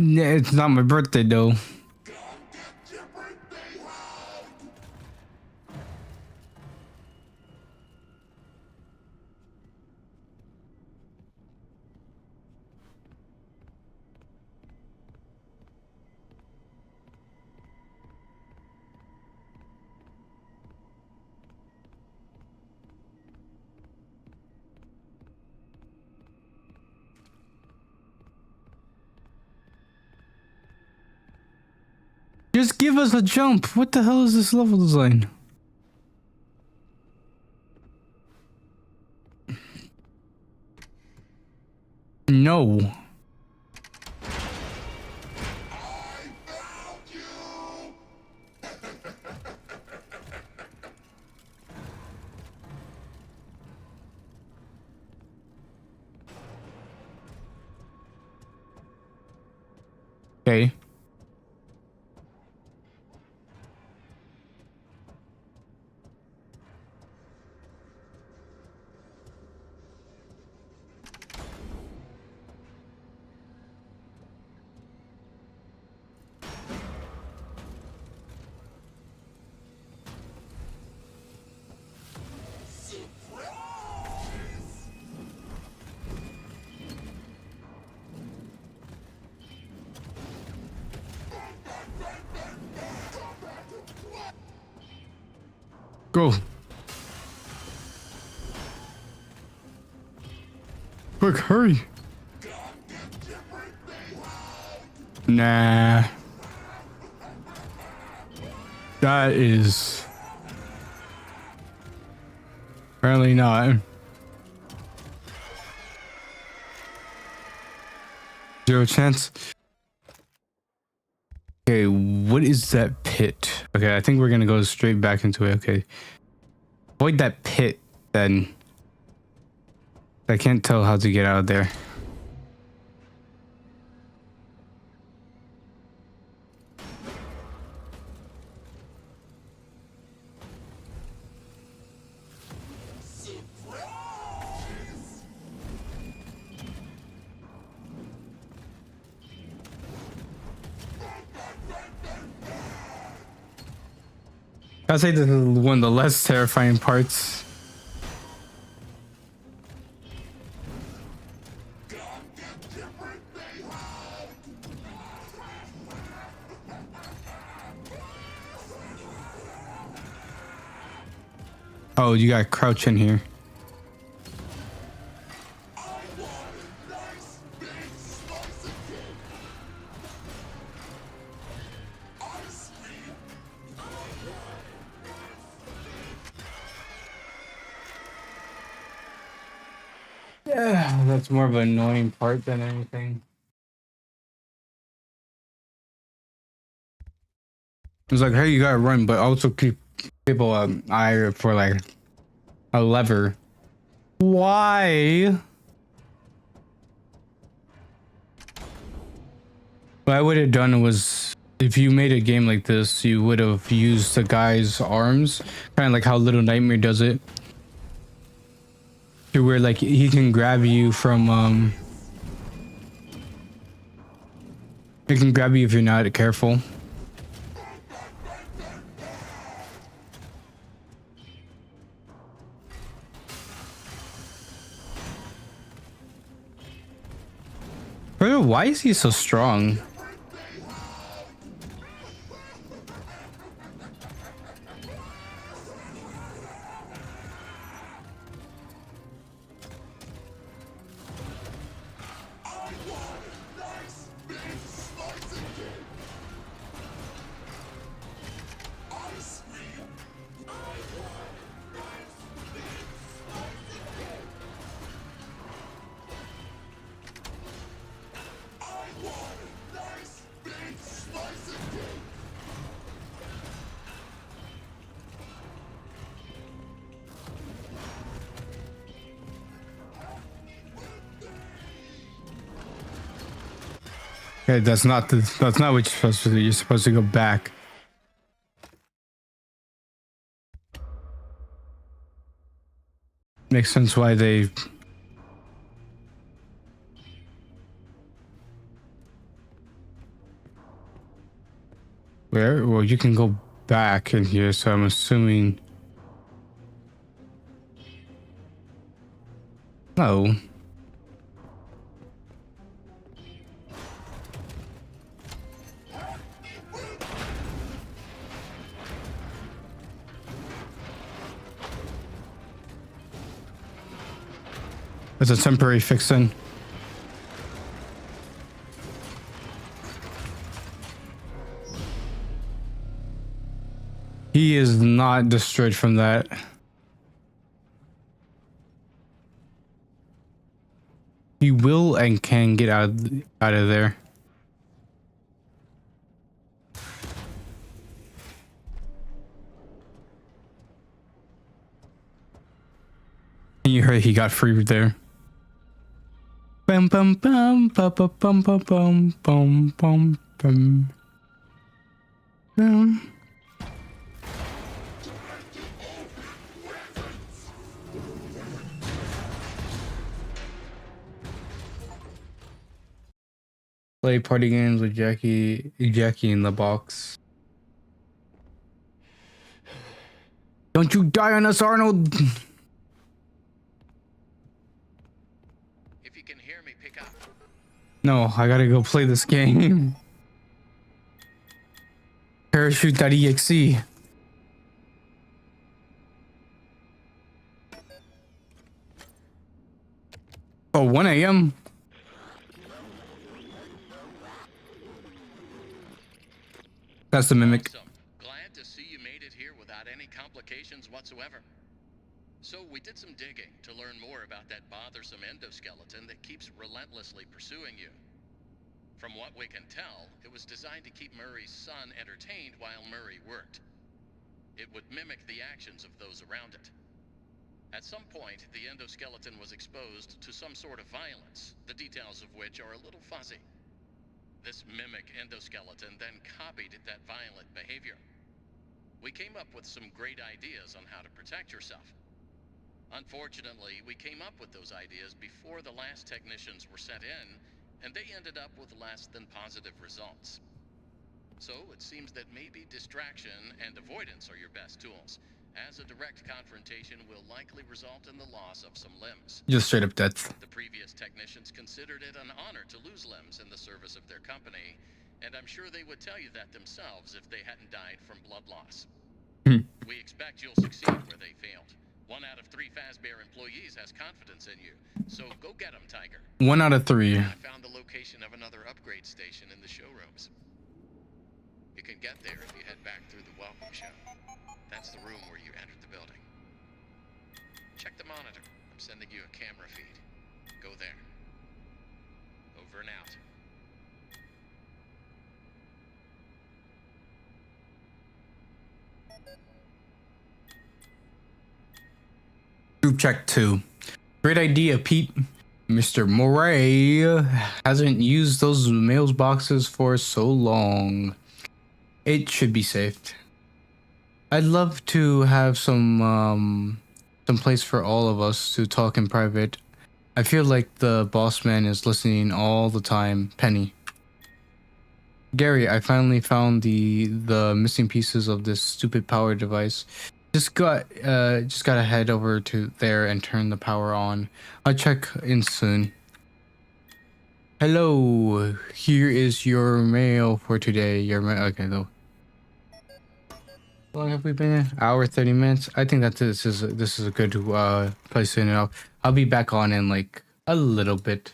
Yeah, it's not my birthday though. Just give us a jump. What the hell is this level design? No. Okay. Go. Quick, hurry. Nah. That is apparently not. Zero chance. Okay, what is that pit? Okay, I think we're gonna go straight back into it. Okay. Avoid that pit then. I can't tell how to get out of there. I'd say this is one of the less terrifying parts. Oh, you gotta crouch in here. That's more of an annoying part than anything. It's like, hey, you gotta run, but also keep people eye for like a lever. Why? What I would have done was, if you made a game like this, you would have used the guy's arms, kind of like how Little Nightmare does it, to where like he can grab you from he can grab you if you're not careful. Bro, why is he so strong? Okay, that's not what you're supposed to do. You're supposed to go back. Makes sense why they. Where? Well, you can go back in here, so I'm assuming. No. It's a temporary fix then. He is not destroyed from that. He will and can get out of there. You heard he got free there. Bum bum bum bum bum bum bum bum bum bum bum. Play party games with Jackie in the box. Don't you die on us, Arnold! If you can hear me, pick up. No, I gotta go play this game. Parachute.exe. Oh, 1 a.m. That's the mimic. Awesome. Glad to see you made it here without any complications whatsoever. So we did some digging to learn more about that bothersome endoskeleton that keeps relentlessly pursuing you. From what we can tell, it was designed to keep Murray's son entertained while Murray worked. It would mimic the actions of those around it. At some point, the endoskeleton was exposed to some sort of violence, the details of which are a little fuzzy. This mimic endoskeleton then copied that violent behavior. We came up with some great ideas on how to protect yourself. Unfortunately, we came up with those ideas before the last technicians were sent in, and they ended up with less than positive results. So it seems that maybe distraction and avoidance are your best tools, as a direct confrontation will likely result in the loss of some limbs. Just straight up death. The previous technicians considered it an honor to lose limbs in the service of their company, and I'm sure they would tell you that themselves if they hadn't died from blood loss. We expect you'll succeed where they failed. 1 out of 3 Fazbear employees has confidence in you, so go get them, Tiger. 1 out of 3. I found the location of another upgrade station in the showrooms. You can get there if you head back through the welcome show. That's the room where you entered the building. Check the monitor. I'm sending you a camera feed. Go there. Over and out. Group check 2. Great idea, Pete. Mr. Moray hasn't used those mailboxes for so long. It should be saved. I'd love to have some place for all of us to talk in private. I feel like the boss man is listening all the time. Penny. Gary, I finally found the missing pieces of this stupid power device. Just gotta head over to there and turn the power on. I'll check in soon. Hello, here is your mail for today. Okay though. How long have we been in? Hour 30 minutes. I think that this is a good place to end it off. I'll be back on in like a little bit.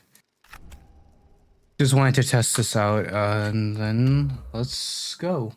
Just wanted to test this out, and then let's go.